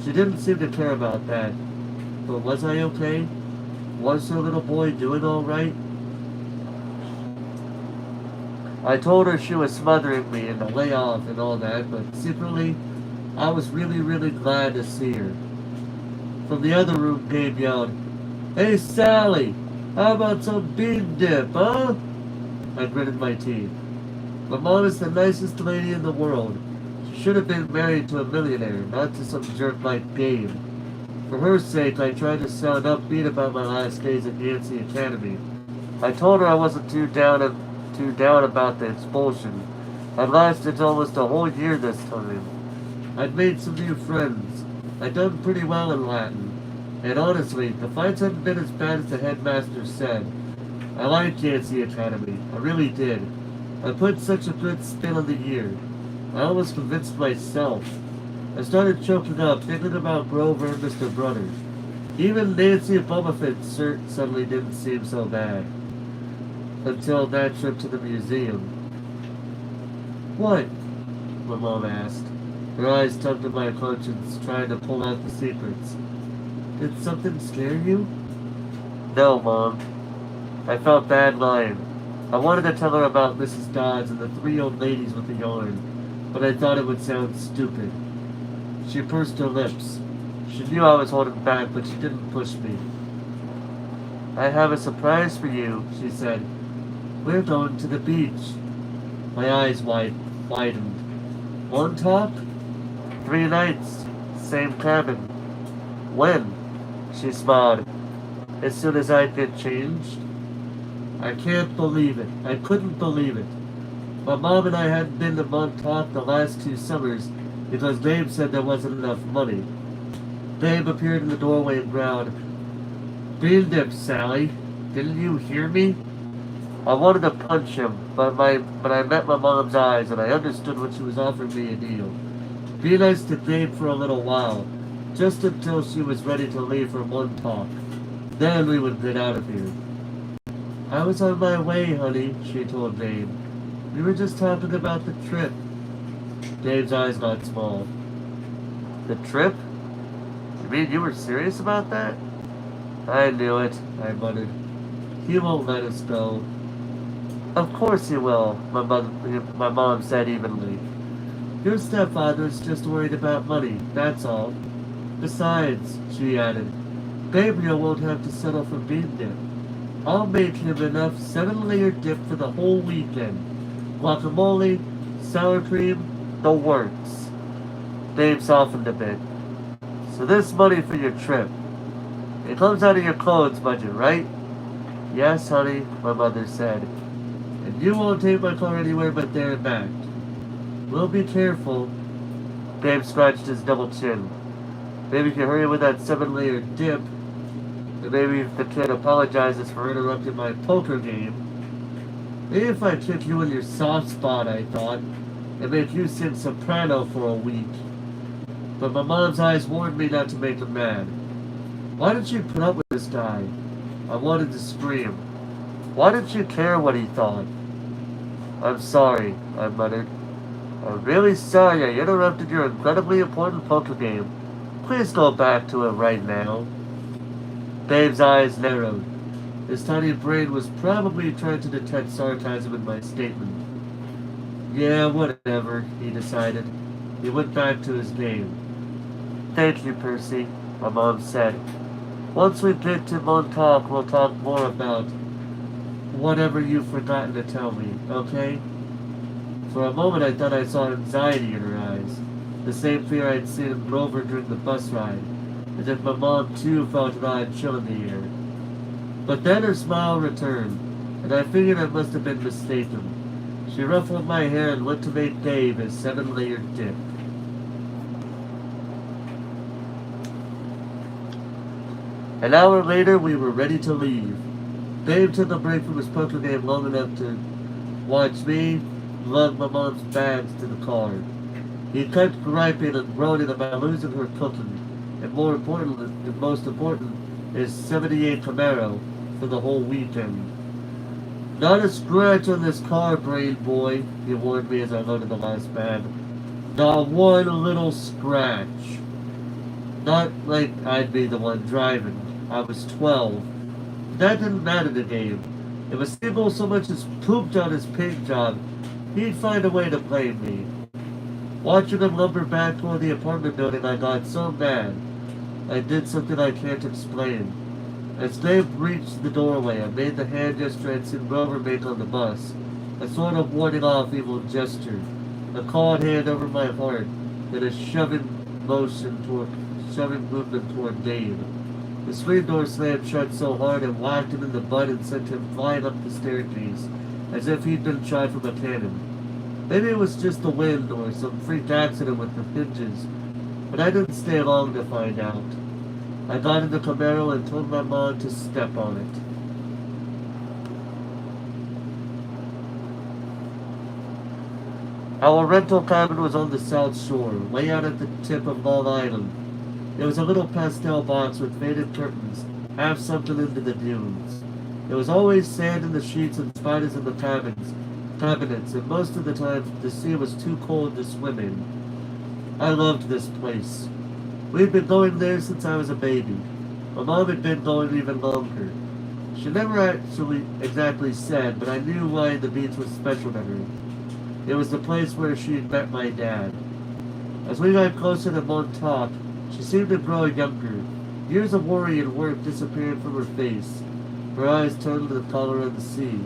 She didn't seem to care about that. But was I okay? Was her little boy doing all right? I told her she was smothering me and to lay off and all that, but secretly, I was really, really glad to see her. From the other room, Gabe yelled, Hey, Sally, how about some bean dip, huh? I gritted my teeth. My mom is the nicest lady in the world. She should have been married to a millionaire, not to some jerk like Gabe. For her sake, I tried to sound upbeat about my last days at Yancey Academy. I told her I wasn't too down about the expulsion. I'd lasted almost a whole year this time. I'd made some new friends. I'd done pretty well in Latin. And honestly, the fights hadn't been as bad as the headmaster said. I liked Yancey Academy. I really did. I put such a good spin on the year. I almost convinced myself. I started choking up, thinking about Grover and Mr. Brunner. Even Nancy and Boba Fett suddenly didn't seem so bad. Until that trip to the museum. What? My mom asked. Her eyes tugged at my conscience, trying to pull out the secrets. Did something scare you? No, Mom. I felt bad lying. I wanted to tell her about Mrs. Dodds and the 3 old ladies with the yarn, but I thought it would sound stupid. She pursed her lips. She knew I was holding back, but she didn't push me. I have a surprise for you, she said. We're going to the beach. My eyes widened. One talk? 3 nights. Same cabin. When? She smiled. As soon as I'd get changed. I can't believe it. I couldn't believe it. My mom and I hadn't been to Montauk the last 2 summers because Babe said there wasn't enough money. Babe appeared in the doorway and growled, Bean dip, Sally. Didn't you hear me? I wanted to punch him, but I met my mom's eyes and I understood when she was offering me a deal. Be nice to Babe for a little while, just until she was ready to leave for Montauk. Then we would get out of here. I was on my way, honey, she told Babe. We were just talking about the trip. Dave's eyes got small. The trip? You mean you were serious about that? I knew it, I muttered. He won't let us go. Of course he will, my mom said evenly. Your stepfather's just worried about money, that's all. Besides, she added, Gabriel won't have to settle for bean dip. I'll make him enough 7-layer dip for the whole weekend. Guacamole, sour cream, the works. Dave softened a bit. So this money for your trip, it comes out of your clothes budget, right? Yes, honey, my mother said. And you won't take my car anywhere but there and back. We'll be careful. Dave scratched his double chin. Maybe if you hurry with that 7-layer dip, and maybe if the kid apologizes for interrupting my poker game. Maybe if I kick you in your soft spot, I thought, and make you sing soprano for a week. But my mom's eyes warned me not to make him mad. Why did you put up with this guy? I wanted to scream. Why didn't you care what he thought? I'm sorry, I muttered. I'm really sorry I interrupted your incredibly important poker game. Please go back to it right now. Dave's eyes narrowed. His tiny brain was probably trying to detect sarcasm in my statement. Yeah, whatever, he decided. He went back to his game. Thank you, Percy, my mom said. Once we get to Montauk, we'll talk more about whatever you've forgotten to tell me, okay? For a moment I thought I saw anxiety in her eyes, the same fear I'd seen in Grover during the bus ride, as if my mom too felt an odd chill in the air. But then her smile returned, and I figured I must have been mistaken. She ruffled my hair and went to make Dave his 7-layer dip. An hour later, we were ready to leave. Dave took a break from his poker game long enough to watch me lug my mom's bags to the car. He kept griping and groaning about losing her cooking, and most important, his 78 Camaro for the whole weekend. Not a scratch on this car, brain boy, he warned me as I loaded the last bag. Not one little scratch. Not like I'd be the one driving. I was 12. That didn't matter to Dave. If a single so much as pooped on his paint job, he'd find a way to blame me. Watching him lumber back toward the apartment building, I got so mad. I did something I can't explain. As Dave reached the doorway, I made the hand gesture I'd seen Grover make on the bus, a sort of warding off evil gesture, a cold hand over my heart, and a shoving movement toward Dave. The screen door slammed shut so hard it whacked him in the butt and sent him flying up the staircase, as if he'd been shot from a cannon. Maybe it was just the wind or some freak accident with the hinges, but I didn't stay long to find out. I got in the Camaro and told my mom to step on it. Our rental cabin was on the South Shore, way out at the tip of Long Island. It was a little pastel box with faded curtains, half sunken into the dunes. There was always sand in the sheets and spiders in the cabinets, and most of the time the sea was too cold to swim in. I loved this place. We'd been going there since I was a baby. My mom had been going even longer. She never actually exactly said, but I knew why the beach was special to her. It was the place where she had met my dad. As we got closer to Montauk, she seemed to grow younger. Years of worry and work disappeared from her face. Her eyes turned to the color of the sea.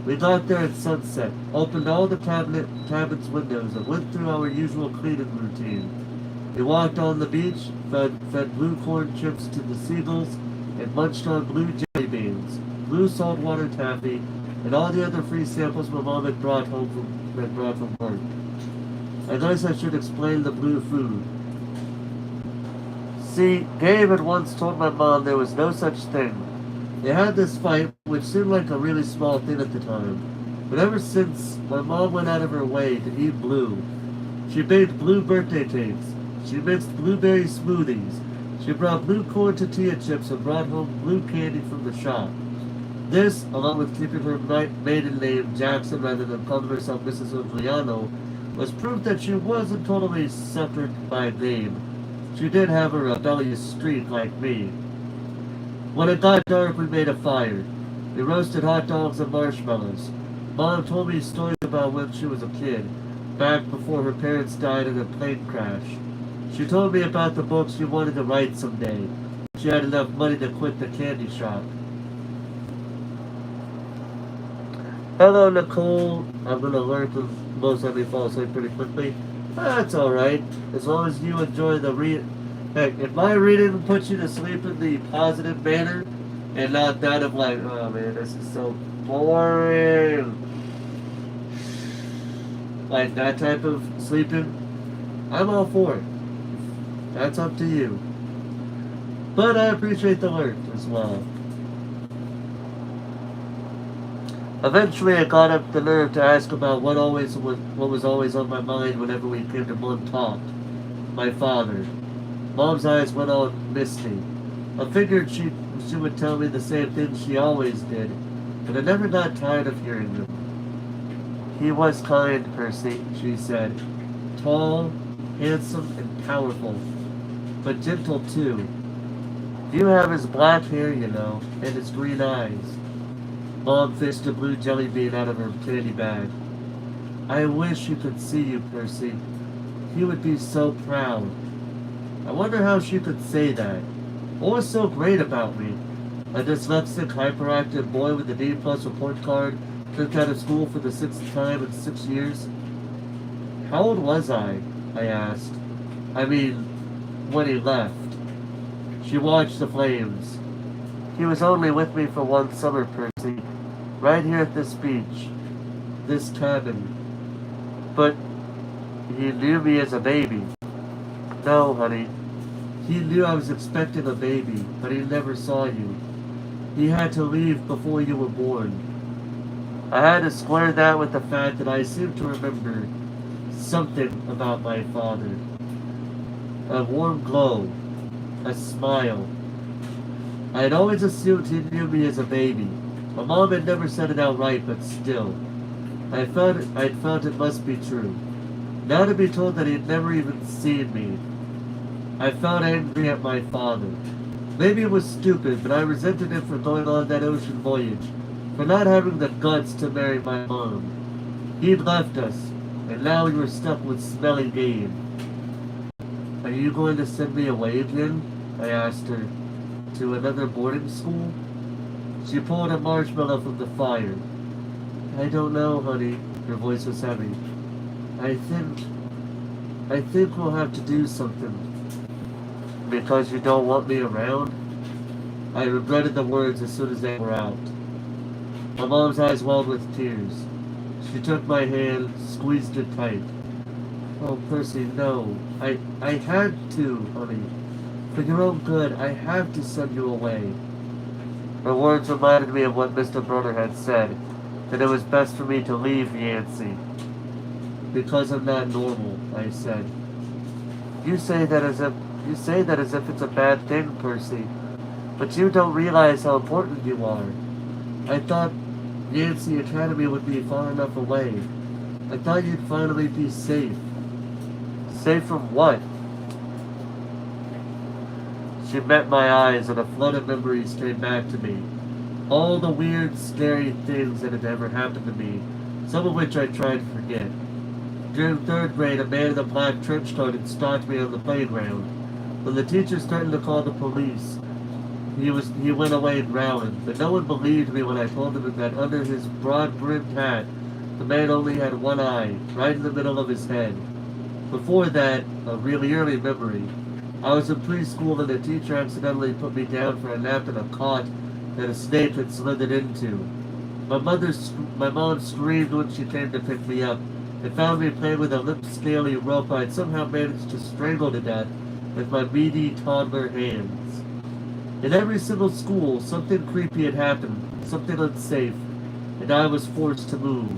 We got there at sunset, opened all the cabin's windows, and went through our usual cleaning routine. We walked on the beach, fed blue corn chips to the seagulls, and munched on blue jelly beans, blue saltwater taffy, and all the other free samples my mom had brought from work. I guess I should explain the blue food. See, Dave had once told my mom there was no such thing. They had this fight, which seemed like a really small thing at the time. But ever since, my mom went out of her way to eat blue. She baked blue birthday cakes. She mixed blueberry smoothies. She brought blue corn tortilla chips and brought home blue candy from the shop. This, along with keeping her maiden name Jackson rather than calling herself Mrs. Ogliano, was proof that she wasn't totally separate by name. She did have a rebellious streak like me. When it got dark, we made a fire. We roasted hot dogs and marshmallows. Mom told me stories about when she was a kid, back before her parents died in a plane crash. She told me about the books she wanted to write someday. She had enough money to quit the candy shop. Hello, Nicole. I'm going to learn to most of me fall asleep pretty quickly. That's alright. As long as you enjoy the read. Heck, if my reading puts you to sleep in the positive manner and not that of like, oh man, this is so boring. Like that type of sleeping, I'm all for it. That's up to you. But I appreciate the alert as well. Eventually, I got up the nerve to ask about what was always on my mind whenever we came to Montauk. My father. Mom's eyes went all misty. I figured she would tell me the same things she always did, but I never got tired of hearing them. He was kind, Percy, she said. Tall, handsome, and powerful, but gentle too. You have his black hair, you know, and his green eyes. Mom fished a blue jelly bean out of her candy bag. I wish you could see you, Percy. He would be so proud. I wonder how she could say that. What was so great about me? A dyslexic, hyperactive boy with a D-plus report card, kicked out of school for the 6th time in 6 years? How old was I asked. I mean, when he left. She watched the flames. He was only with me for one summer, Percy. Right here at this beach. This cabin. But he knew me as a baby. No, honey. He knew I was expecting a baby, but he never saw you. He had to leave before you were born. I had to square that with the fact that I seemed to remember something about my father. A warm glow. A smile. I had always assumed he knew me as a baby. My mom had never said it outright, but still. I'd felt it must be true. Now to be told that he'd never even seen me. I felt angry at my father. Maybe it was stupid, but I resented him for going on that ocean voyage, for not having the guts to marry my mom. He'd left us, and now we were stuck with smelly game. Are you going to send me away again? I asked her. To another boarding school? She pulled a marshmallow from the fire. I don't know, honey. Her voice was heavy. I think we'll have to do something. Because you don't want me around? I regretted the words as soon as they were out. My mom's eyes welled with tears. She took my hand, squeezed it tight. Oh, Percy, no. I had to, honey. For your own good, I have to send you away. Her words reminded me of what Mr. Brunner had said, that it was best for me to leave Yancey. Because I'm not normal, I said. You say that as if it's a bad thing, Percy. But you don't realize how important you are. I thought Yancey Academy would be far enough away. I thought you'd finally be safe. Safe from what? She met my eyes and a flood of memories came back to me. All the weird, scary things that had ever happened to me, some of which I tried to forget. During 3rd grade, a man in a black trench coat had stalked me on the playground. When the teachers threatened to call the police, he went away growling, but no one believed me when I told them that under his broad-brimmed hat, the man only had one eye, right in the middle of his head. Before that, a really early memory, I was in preschool and a teacher accidentally put me down for a nap in a cot that a snake had slithered into. My mom screamed when she came to pick me up and found me playing with a lip-scaly rope I'd somehow managed to strangle to death with my meaty toddler hands. In every single school, something creepy had happened, something unsafe, and I was forced to move.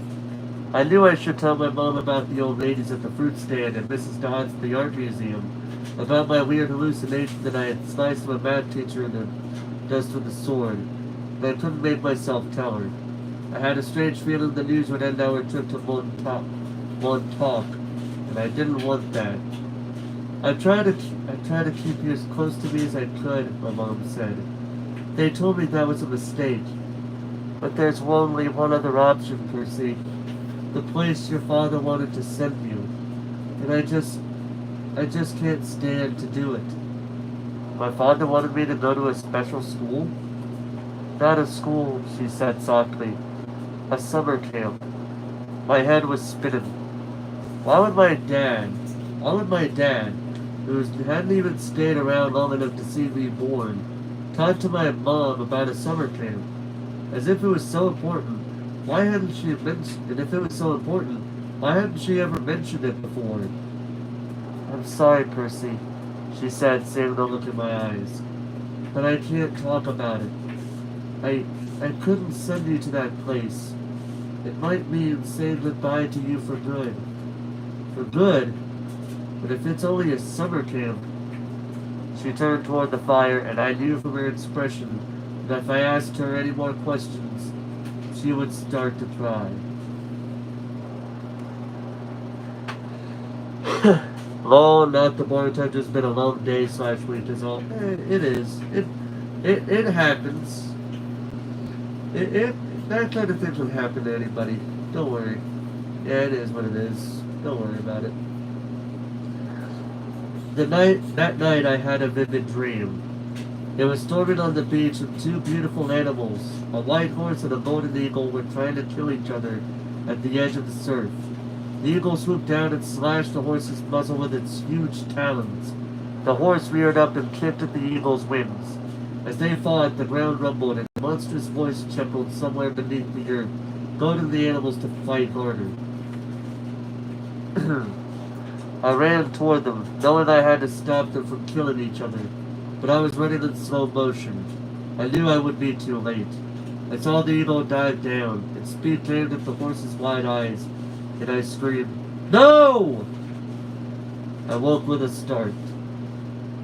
I knew I should tell my mom about the old ladies at the fruit stand and Mrs. Dodds at the art museum, about my weird hallucination that I had sliced my math teacher in the dust with a sword, but I couldn't make myself tell her. I had a strange feeling the news would end our trip to Montauk. and I didn't want that. I tried to keep you as close to me as I could, my mom said. They told me that was a mistake. But there's only one other option, Percy. The place your father wanted to send you. And I just can't stand to do it. My father wanted me to go to a special school? Not a school, she said softly. A summer camp. My head was spinning. Why would my dad, who hadn't even stayed around long enough to see me born, talk to my mom about a summer camp? As if it was so important. Why hadn't she mentioned it? If it was so important, why hadn't she ever mentioned it before? I'm sorry, Percy, she said, seeing the look in my eyes. But I can't talk about it. I couldn't send you to that place. It might mean saying goodbye to you for good. For good? But if it's only a summer camp... She turned toward the fire, and I knew from her expression that if I asked her any more questions, she would start to cry. Lol, not the bartender's been a long day / week is all. It is. It happens. That kind of thing can happen to anybody. Don't worry. Yeah, it is what it is. Don't worry about it. That night I had a vivid dream. It was storming on the beach and two beautiful animals, a white horse and a golden eagle, were trying to kill each other at the edge of the surf. The eagle swooped down and slashed the horse's muzzle with its huge talons. The horse reared up and kicked at the eagle's wings. As they fought, the ground rumbled and a monstrous voice chuckled somewhere beneath the earth, goading the animals to fight harder. I ran toward them, knowing I had to stop them from killing each other, but I was running in slow motion. I knew I would be too late. I saw the eagle dive down, its speed aimed at the horse's wide eyes, and I screamed, "No!" I woke with a start.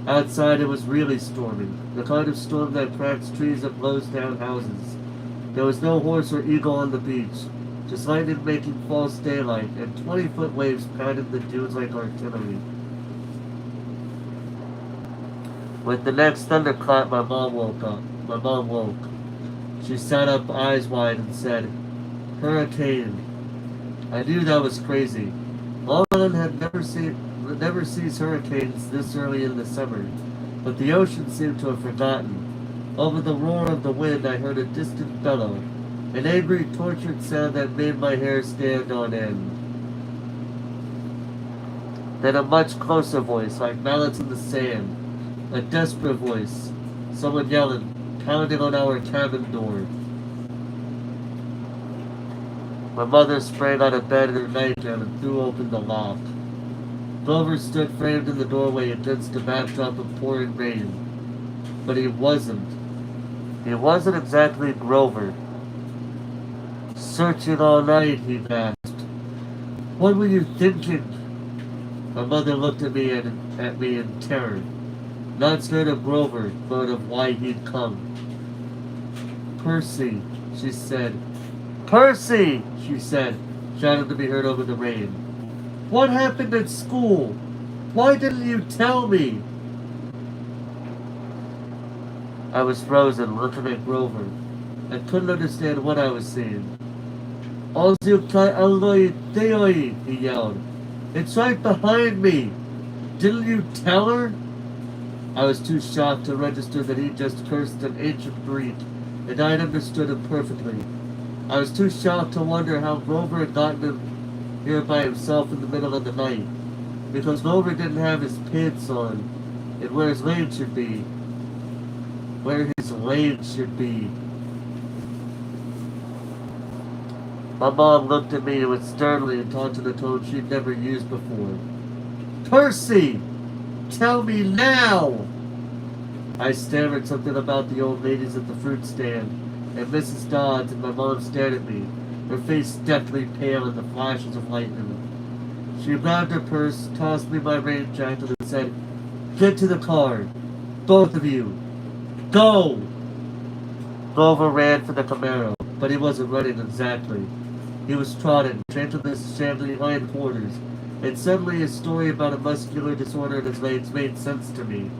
Outside it was really storming, the kind of storm that cracks trees and blows down houses. There was no horse or eagle on the beach, just lightning making false daylight, and 20-foot waves pounded the dunes like artillery. With the next thunderclap, my mom woke. She sat up, eyes wide, and said, "Hurricane." I knew that was crazy. Long Island had never sees hurricanes this early in the summer, but the ocean seemed to have forgotten. Over the roar of the wind, I heard a distant bellow, an angry, tortured sound that made my hair stand on end. Then a much closer voice, like mallets in the sand, a desperate voice, someone yelling, pounding on our cabin door. My mother sprang out of bed in her nightgown and threw open the lock. Grover stood framed in the doorway against a backdrop of pouring rain. But he wasn't. He wasn't exactly Grover. "Searching all night," he gasped. "What were you thinking?" My mother looked at me in terror. Not scared of Grover, but of why he'd come. "Percy," she said. "Percy!" she said, shouting to be heard over the rain. "What happened at school? Why didn't you tell me?" I was frozen, looking at Grover. I couldn't understand what I was seeing. He yelled. "It's right behind me! Didn't you tell her?" I was too shocked to register that he just cursed an ancient Greek, and I'd understood him perfectly. I was too shocked to wonder how Grover had gotten him here by himself in the middle of the night, because Grover didn't have his pants on, and where his legs should be. My mom looked at me with sternly and talked in a tone she'd never used before. "Percy! Tell me now!" I stammered something about the old ladies at the fruit stand, and Mrs. Dodds, and my mom stared at me, her face deathly pale in the flashes of lightning. She grabbed her purse, tossed me my rain jacket, and said, "Get to the car. Both of you. Go!" Grover ran for the Camaro, but he wasn't running exactly. He was trotting, chanting his shambling hindquarters, and suddenly his story about a muscular disorder in his legs made sense to me.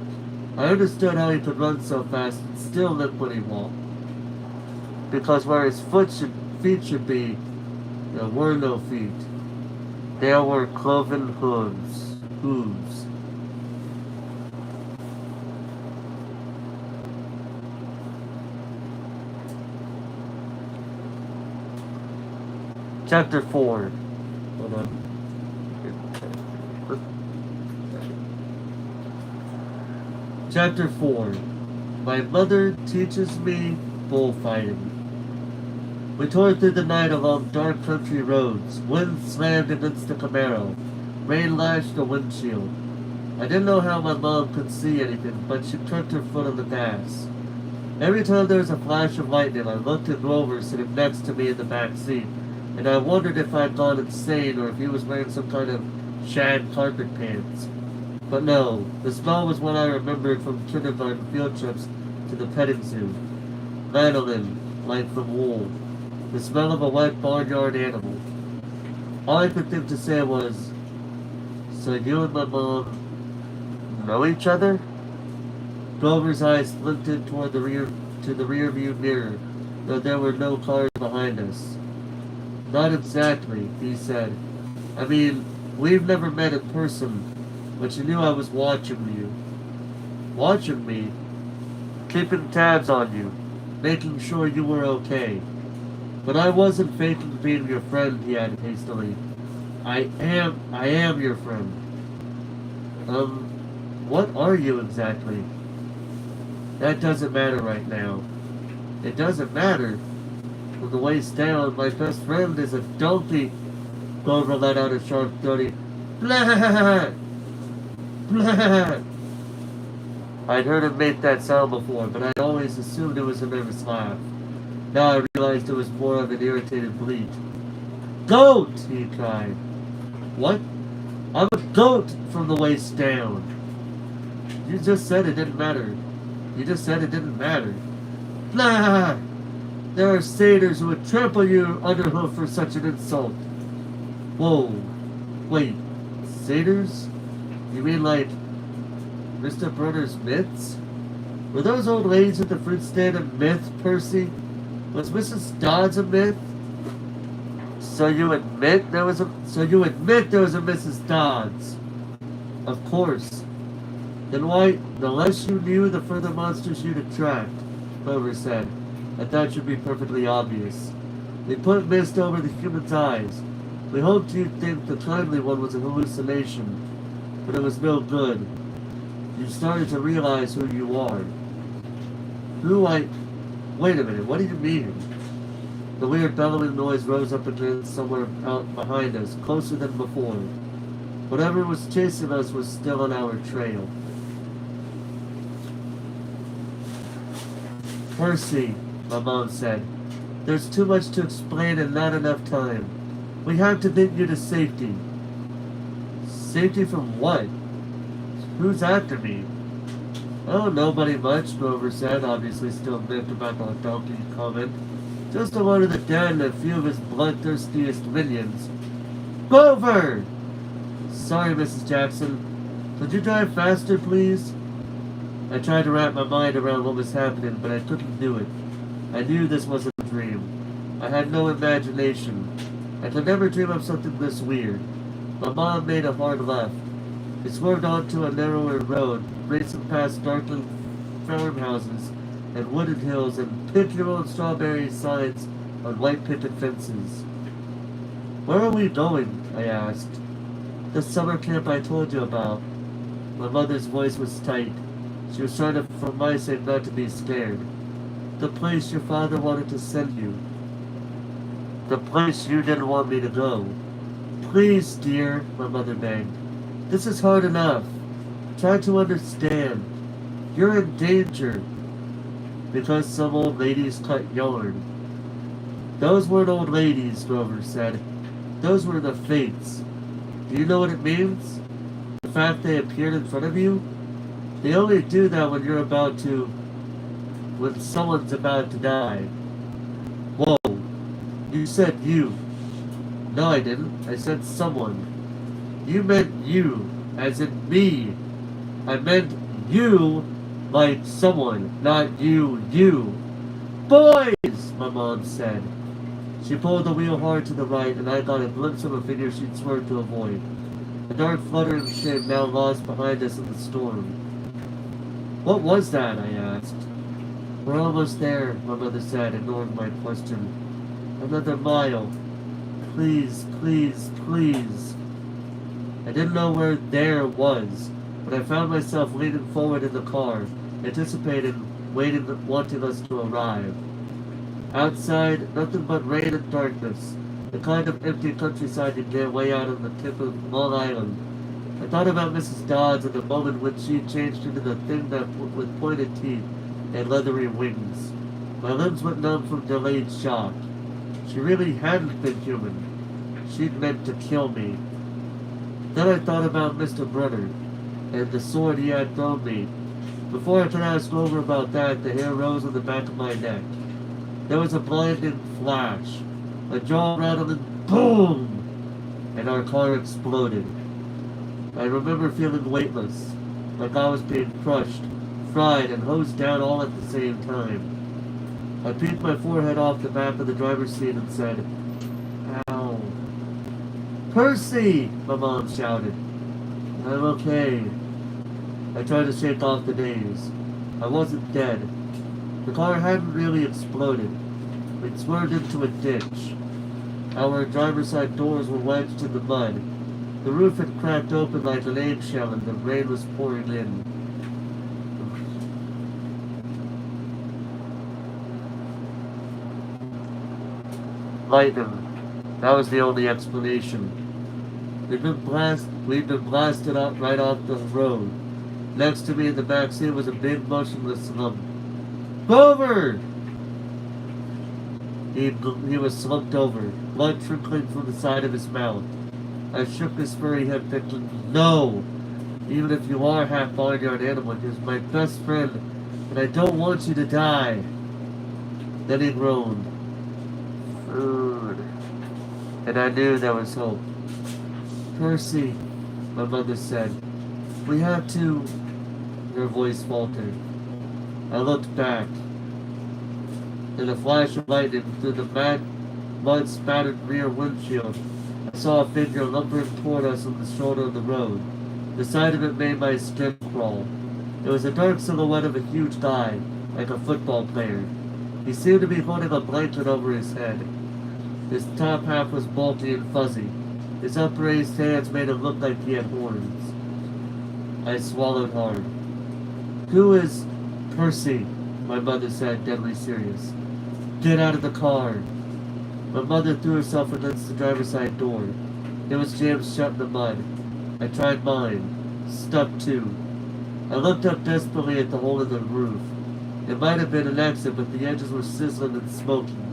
I understood how he could run so fast and still limp when he walked. Because where his feet should be, there were no feet. There were cloven hooves. Chapter 4. Hold on. Chapter 4. My mother teaches me bullfighting. We tore through the night along dark country roads. Wind slammed against the Camaro. Rain lashed the windshield. I didn't know how my mom could see anything, but she clicked her foot on the gas. Every time there was a flash of lightning, I looked at Grover sitting next to me in the back seat, and I wondered if I'd gone insane or if he was wearing some kind of shag carpet pants. But no, the smell was what I remembered from kindergarten field trips to the petting zoo. Lanolin, like from wool. The smell of a wet barnyard animal. All I could think to say was, "So you and my mom know each other?" Grover's eyes slinted toward the rear view mirror, though there were no cars behind us. "Not exactly," he said. "I mean, we've never met in person, but you knew I was watching you." "Watching me?" "Keeping tabs on you, making sure you were okay." "But I wasn't faking being your friend," he added hastily. I am your friend." What are you exactly?" "That doesn't matter right now." "It doesn't matter? From the waist down, my best friend is a donkey." Grover let out a sharp, throaty blah, blah. I'd heard him make that sound before, but I'd always assumed it was a nervous laugh. Now I realized it was more of an irritated bleat. "Goat!" he cried. "What?" "I'm a goat from the waist down." You just said it didn't matter. Blah! There are satyrs who would trample your underhoof for such an insult. Whoa. Wait. Satyrs? You mean like Mr. Brunner's myths? Were those old ladies at the fruit stand a myth, Percy? Was Mrs. Dodds a myth? So you admit there was a Mrs. Dodds? Of course. Then why, the less you knew, the further monsters you'd attract, Grover said. I thought you'd be perfectly obvious. They put mist over the human's eyes. We hoped you'd think the kindly one was a hallucination, but it was no good. You started to realize who you are. Wait a minute, what do you mean? The weird bellowing noise rose up again somewhere out behind us, closer than before. Whatever was chasing us was still on our trail. "Percy," my mom said, "there's too much to explain and not enough time. We have to get you to safety." "Safety from what? Who's after me?" "Oh, nobody much," Grover said, obviously still miffed about the donkey comment. "Just a load of the dead and a few of his bloodthirstiest minions." "Grover!" "Sorry, Mrs. Jackson. Could you drive faster, please?" I tried to wrap my mind around what was happening, but I couldn't do it. I knew this wasn't a dream. I had no imagination. I could never dream of something this weird. My mom made a hard left. It swerved onto a narrower road, racing past darkened farmhouses and wooded hills and pick-your-own strawberry signs on white picket fences. "Where are we going?" I asked. "The summer camp I told you about." My mother's voice was tight. She was trying to, for my sake, not to be scared. "The place your father wanted to send you." "The place you didn't want me to go." "Please, dear," my mother begged. "This is hard enough. Try to understand. You're in danger." "Because some old ladies cut yarn." "Those weren't old ladies," Grover said. "Those were the fates. Do you know what it means? The fact they appeared in front of you? They only do that when someone's about to die." "Whoa, you said you." "No, I didn't. I said someone." You meant you, as in me. I meant you like someone, not you. Boys, my mom said. She pulled the wheel hard to the right, and I got a glimpse of a figure she'd swerved to avoid. A dark fluttering shape now lost behind us in the storm. What was that? I asked. We're almost there, my mother said, ignoring my question. Another mile. Please, please, please. I didn't know where there was, but I found myself leaning forward in the car, anticipating, waiting, wanting us to arrive. Outside, nothing but rain and darkness, the kind of empty countryside you get way out on the tip of Long Island. I thought about Mrs. Dodds and the moment when she changed into the thing that with pointed teeth and leathery wings. My limbs went numb from delayed shock. She really hadn't been human. She'd meant to kill me. Then I thought about Mr. Brunner and the sword he had thrown me. Before I could ask over about that, the hair rose on the back of my neck. There was a blinding flash, a jaw-rattling boom, and our car exploded. I remember feeling weightless, like I was being crushed, fried, and hosed down all at the same time. I peeked my forehead off the back of the driver's seat and said, Ow. Percy! My mom shouted. I'm okay. I tried to shake off the daze. I wasn't dead. The car hadn't really exploded. We'd swerved into a ditch. Our driver's side doors were wedged in the mud. The roof had cracked open like an eggshell and the rain was pouring in. Lightning. That was the only explanation. We'd been blasted out right off the road. Next to me in the back seat was a big motionless lump. Over! He was slumped over, blood trickling from the side of his mouth. I shook his furry head thinking, No! Even if you are half barnyard animal, you're my best friend, and I don't want you to die. Then he groaned. Food. And I knew there was hope. Percy, my mother said, we have to... Her voice faltered. I looked back. In a flash of lightning through the mud-spattered rear windshield, I saw a figure lumbering toward us on the shoulder of the road. The sight of it made my skin crawl. It was a dark silhouette of a huge guy, like a football player. He seemed to be holding a blanket over his head. His top half was bulky and fuzzy. His upraised hands made it look like he had horns. I swallowed hard. Who is Percy? My mother said, deadly serious. Get out of the car. My mother threw herself against the driver's side door. It was jammed shut in the mud. I tried mine. Stuck too. I looked up desperately at the hole in the roof. It might have been an exit, but the edges were sizzling and smoking.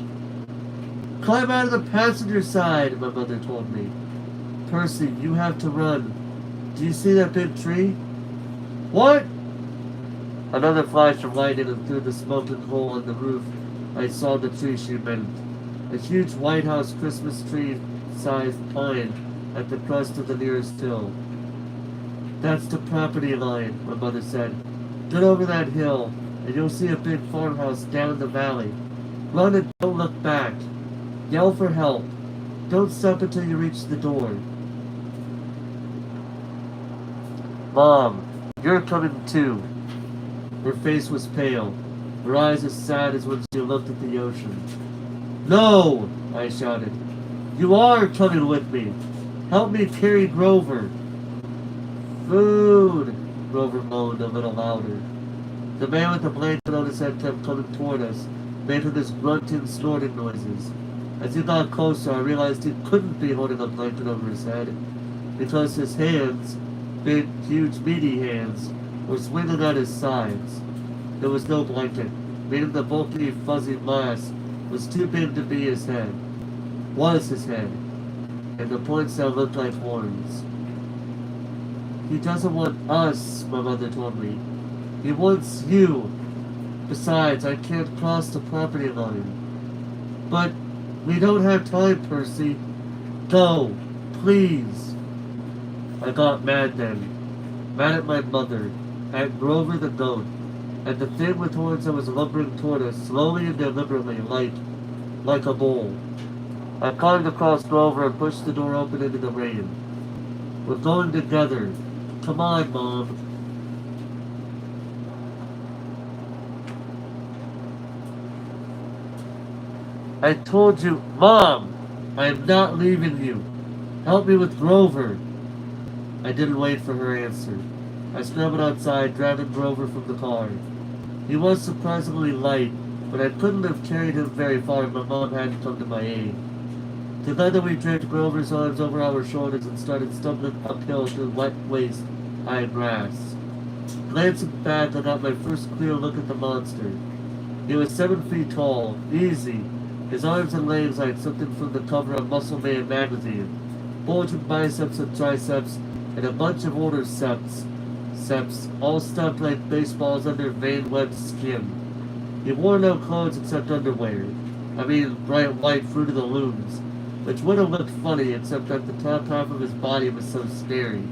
Climb out of the passenger side, my mother told me. Percy, you have to run. Do you see that big tree? What? Another flash of lightning, and through the smoking hole in the roof, I saw the tree she meant. A huge White House Christmas tree-sized pine at the crest of the nearest hill. That's the property line, my mother said. Get over that hill, and you'll see a big farmhouse down in the valley. Run and don't look back. Yell for help. Don't stop until you reach the door. Mom, you're coming too. Her face was pale, her eyes as sad as when she looked at the ocean. No, I shouted. You are coming with me. Help me carry Grover. Food, Grover moaned a little louder. The man with the blanket on his head kept coming toward us, making his grunting, snorting noises. As he got closer, I realized he couldn't be holding a blanket over his head, because his hands, big, huge, meaty hands, were swinging at his sides. There was no blanket, meaning the bulky, fuzzy mass was too big to be his head. Was his head. And the points that looked like horns. He doesn't want us, my mother told me. He wants you. Besides, I can't cross the property line. But we don't have time, Percy. Go, please. I got mad then. Mad at my mother, at Grover the goat, at the thing with horns that was lumbering toward us, slowly and deliberately, like a bull. I climbed across Grover and pushed the door open into the rain. We're going together. Come on, Mom. I told you, Mom, I am not leaving you. Help me with Grover. I didn't wait for her answer. I scrambled outside, dragging Grover from the car. He was surprisingly light, but I couldn't have carried him very far if my mom hadn't come to my aid. Together we draped Grover's arms over our shoulders and started stumbling uphill through wet waist-high grass. Glancing back, I got my first clear look at the monster. He was 7 feet tall, easy, his arms and legs like something from the cover of Muscle Man magazine, bulging biceps and triceps, and a bunch of older seps, all stuffed like baseballs under vein-webbed skin. He wore no clothes except underwear. I mean, bright white Fruit of the Looms, which would have looked funny except that the top half of his body was so scary.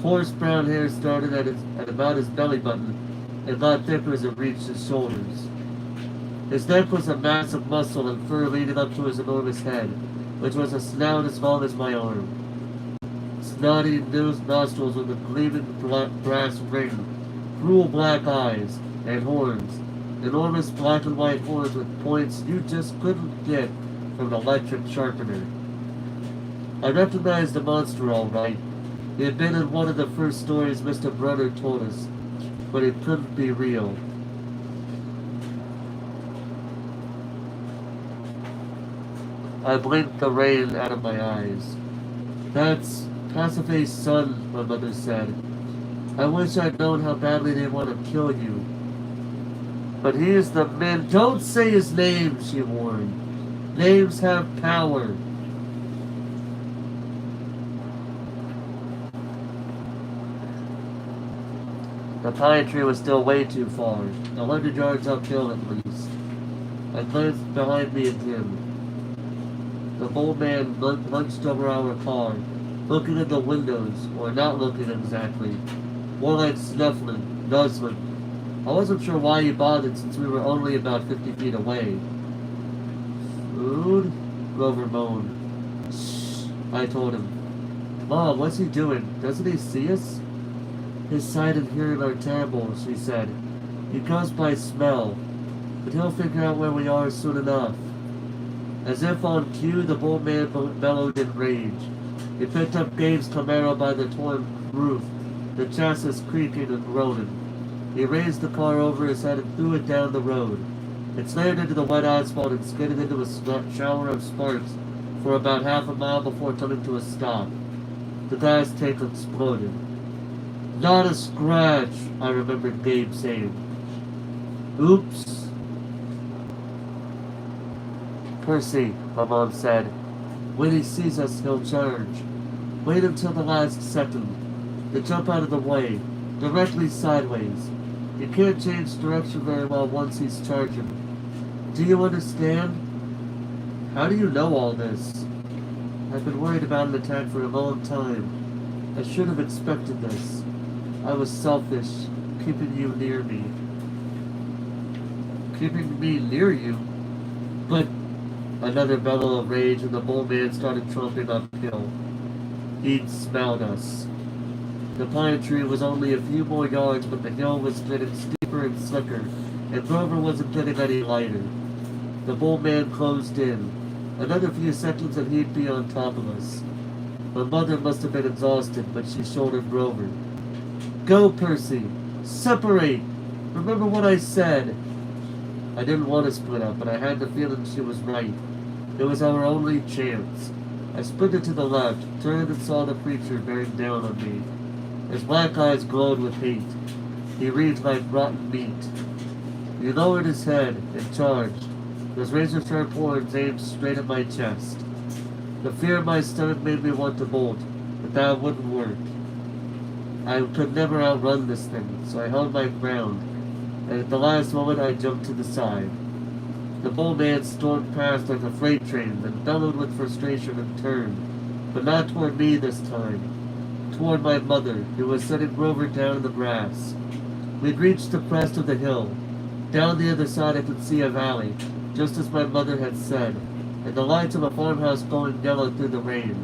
Coarse brown hair started at about his belly button and got thicker as it reached his shoulders. His neck was a mass of muscle and fur leading up to his enormous head, which was a snout as long as my arm. Snotty nostrils with a gleaming brass ring, cruel black eyes, and horns. Enormous black and white horns with points you just couldn't get from an electric sharpener. I recognized the monster all right. He had been in one of the first stories Mr. Brunner told us, but it couldn't be real. I blinked the rain out of my eyes. That's Pasiphae's son, my mother said. I wish I'd known how badly they want to kill you. But he is the man. Don't say his name, she warned. Names have power. The pine tree was still way too far, 100 yards uphill at least. I glanced behind me at him. The bold man lunched over our car, looking at the windows, or not looking exactly. More like snuffling, nuzzling. I wasn't sure why he bothered since we were only about 50 feet away. Food? Grover moaned. Shh, I told him. Mom, what's he doing? Doesn't he see us? His sight and hearing are terrible, she said. He goes by smell, but he'll figure out where we are soon enough. As if on cue, the bull man bellowed in rage. He picked up Gabe's Camaro by the torn roof, the chassis creaking and groaning. He raised the car over his head and threw it down the road. It slammed into the wet asphalt and skidded into a shower of sparks for about half a mile before coming to a stop. The gas tank exploded. Not a scratch, I remembered Gabe saying. Oops. Percy, my mom said. When he sees us, he'll charge. Wait until the last second. Then jump out of the way, directly sideways. You can't change direction very well once he's charging. Do you understand? How do you know all this? I've been worried about an attack for a long time. I should have expected this. I was selfish, keeping you near me. Keeping me near you? But another bellow of rage, and the bull man started tromping uphill. He'd smelled us. The pine tree was only a few more yards, but the hill was getting steeper and slicker, and Grover wasn't getting any lighter. The bull man closed in. Another few seconds and he'd be on top of us. My mother must have been exhausted, but she shouldered Grover. Go, Percy! Separate! Remember what I said! I didn't want to split up, but I had the feeling she was right. It was our only chance. I sprinted to the left, turned and saw the preacher bearing down on me. His black eyes glowed with hate. He reeked like rotten meat. He lowered his head and charged, his razor-sharp horns aimed straight at my chest. The fear in my stomach made me want to bolt, but that wouldn't work. I could never outrun this thing, so I held my ground, and at the last moment I jumped to the side. The bull man stormed past like a freight train, then bellowed with frustration and turned, but not toward me this time, toward my mother, who was setting Grover down in the grass. We'd reached the crest of the hill. Down the other side I could see a valley, just as my mother had said, and the lights of a farmhouse glowing yellow through the rain.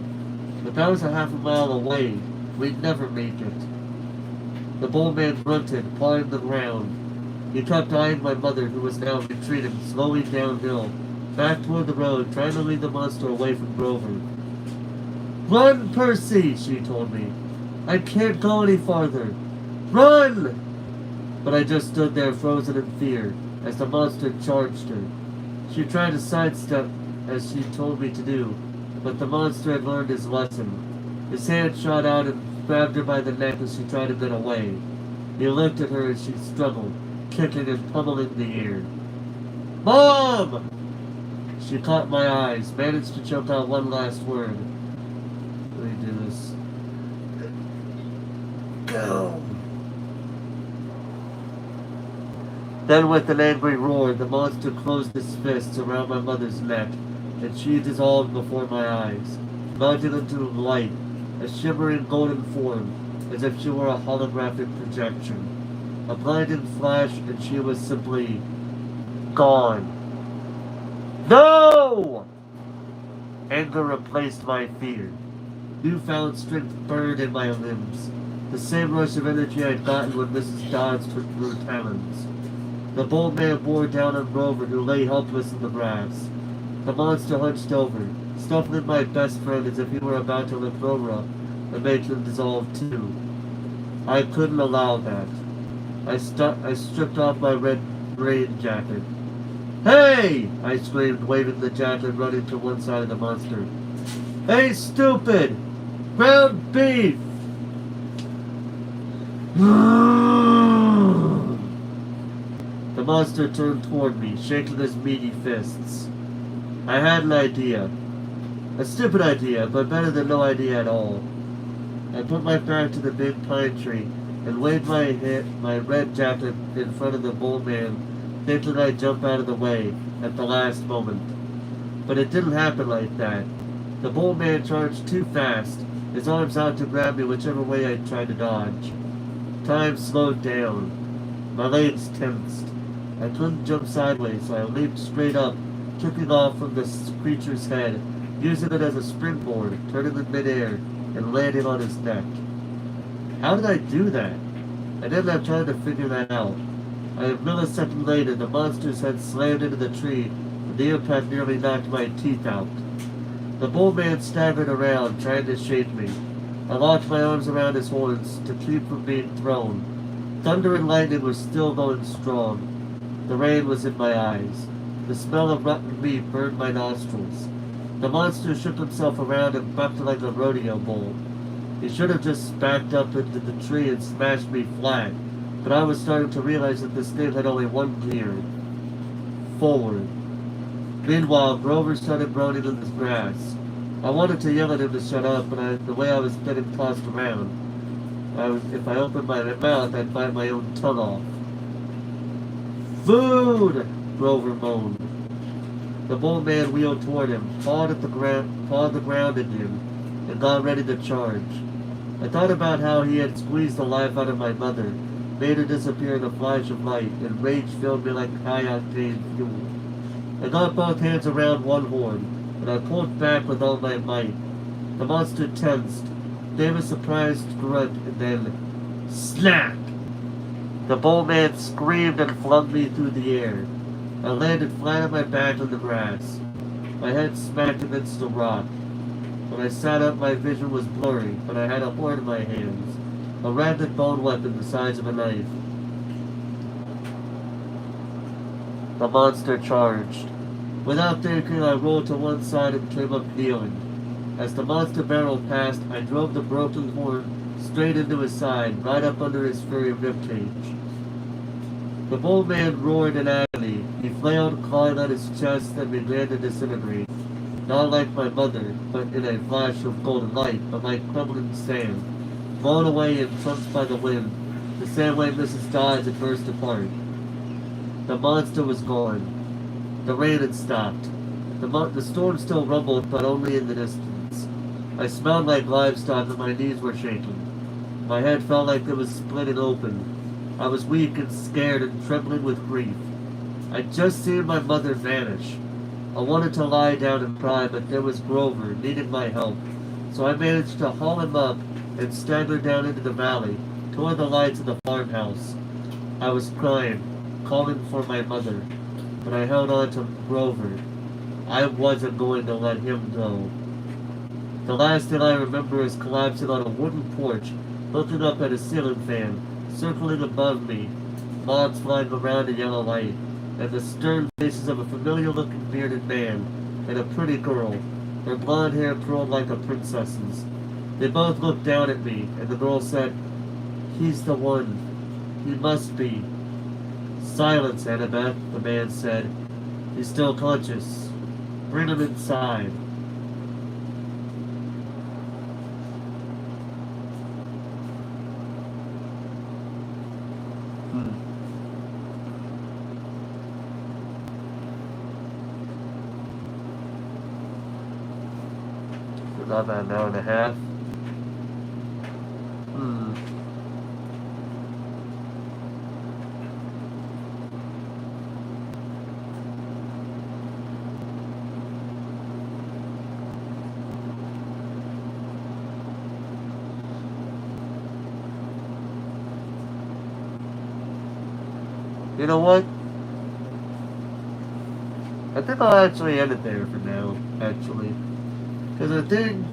But that was a half a mile away. We'd never make it. The bull man grunted, pawing the ground. He kept eyeing my mother, who was now retreating slowly downhill, back toward the road, trying to lead the monster away from Grover. "Run, Percy," she told me. "I can't go any farther. Run!" But I just stood there frozen in fear as the monster charged her. She tried to sidestep as she told me to do, but the monster had learned his lesson. His hand shot out and grabbed her by the neck as she tried to get away. He looked at her as she struggled, kicking and pummeling the air. "Mom!" She caught my eyes, managed to choke out one last word. Let me do this. Go. Then with an angry roar, the monster closed his fists around my mother's neck and sheathed his arms before my eyes, melting into light, a shimmering golden form, as if she were a holographic projection. A blinding flash, and she was simply gone. No! Anger replaced my fear. Newfound strength burned in my limbs, the same rush of energy I'd gotten when Mrs. Dodds took her talons. The bold man bore down on Grover, who lay helpless in the grass. The monster hunched over, snuffling my best friend as if he were about to lift Grover up and make him dissolve too. I couldn't allow that. I stripped off my red rain jacket. "Hey!" I screamed, waving the jacket and running to one side of the monster. "Hey, stupid! Ground beef!" The monster turned toward me, shaking his meaty fists. I had an idea. A stupid idea, but better than no idea at all. I put my back to the big pine tree and waved my red jacket in front of the bull man, thinking I'd jump out of the way at the last moment. But it didn't happen like that. The bull man charged too fast, his arms out to grab me whichever way I tried to dodge. Time slowed down. My legs tensed. I couldn't jump sideways, so I leaped straight up, kicking off from the creature's head, using it as a springboard, turning in midair, and landing on his neck. How did I do that? I didn't have time to figure that out. A millisecond later, the monster's head slammed into the tree, and the impact nearly knocked my teeth out. The bull man staggered around, trying to shake me. I locked my arms around his horns to keep from being thrown. Thunder and lightning were still going strong. The rain was in my eyes. The smell of rotten meat burned my nostrils. The monster shook himself around and bucked like a rodeo bull. He should have just backed up into the tree and smashed me flat, but I was starting to realize that this thing had only one gear. Forward. Meanwhile, Grover started groaning in the grass. I wanted to yell at him to shut up, but the way I was getting tossed around, if I opened my mouth, I'd bite my own tongue off. "Food!" Grover moaned. The bull man wheeled toward him, pawed the ground in him, and got ready to charge. I thought about how he had squeezed the life out of my mother, made her disappear in a flash of light, and rage filled me like high-octane fuel. I got both hands around one horn, and I pulled back with all my might. The monster tensed, gave a surprised grunt, and then snap! The bull man screamed and flung me through the air. I landed flat on my back on the grass. My head smacked against a rock. When I sat up, my vision was blurry, but I had a horn in my hands, a ragged bone weapon the size of a knife. The monster charged. Without thinking, I rolled to one side and came up kneeling. As the monster barreled past, I drove the broken horn straight into his side, right up under his furry ribcage. The bull man roared in agony. He flailed, clawing at his chest, and began to disintegrate. Not like my mother, but in a flash of golden light, but like crumbling sand, blown away in chunks by the wind, the same way Mrs. Dodds had burst apart. The monster was gone. The rain had stopped. The storm still rumbled, but only in the distance. I smelled like livestock and my knees were shaking. My head felt like it was splitting open. I was weak and scared and trembling with grief. I'd just seen my mother vanish. I wanted to lie down and cry, but there was Grover, needing my help. So I managed to haul him up and stagger down into the valley, toward the lights of the farmhouse. I was crying, calling for my mother, but I held on to Grover. I wasn't going to let him go. The last thing I remember is collapsing on a wooden porch, looking up at a ceiling fan, circling above me, moths flying around a yellow light, and the stern faces of a familiar-looking bearded man and a pretty girl, her blonde hair curled like a princess's. They both looked down at me, and the girl said, "He's the one. He must be." "Silence, Annabeth," the man said. "He's still conscious. Bring him inside." About an hour and a half. You know what? I think I'll actually end it there for now, actually. Because I think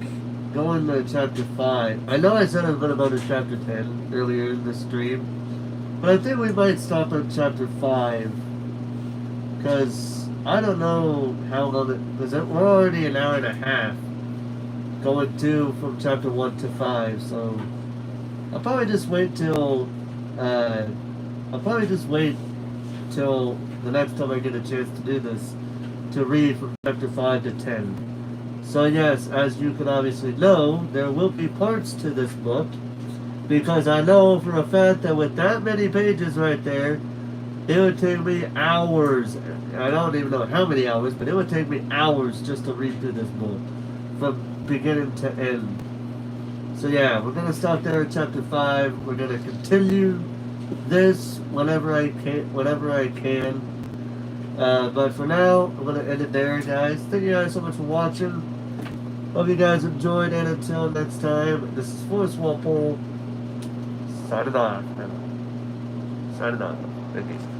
going to chapter 5, I know I said I was going to go to chapter 10 earlier in the stream, but I think we might stop at chapter 5. Because I don't know how long it, because we're already an hour and a half going to from chapter 1 to 5, so I'll probably just wait till, till the next time I get a chance to do this, to read from chapter 5 to 10. So yes, as you can obviously know, there will be parts to this book, because I know for a fact that with that many pages right there, it would take me hours. I don't even know how many hours, but it would take me hours just to read through this book, from beginning to end. So yeah, we're going to stop there at chapter 5. We're going to continue this whenever I can. But for now, I'm going to end it there, guys. Thank you guys so much for watching. Hope you guys enjoyed, and until next time, this is Forrest Walpole, signing off. Signing off. Thank you.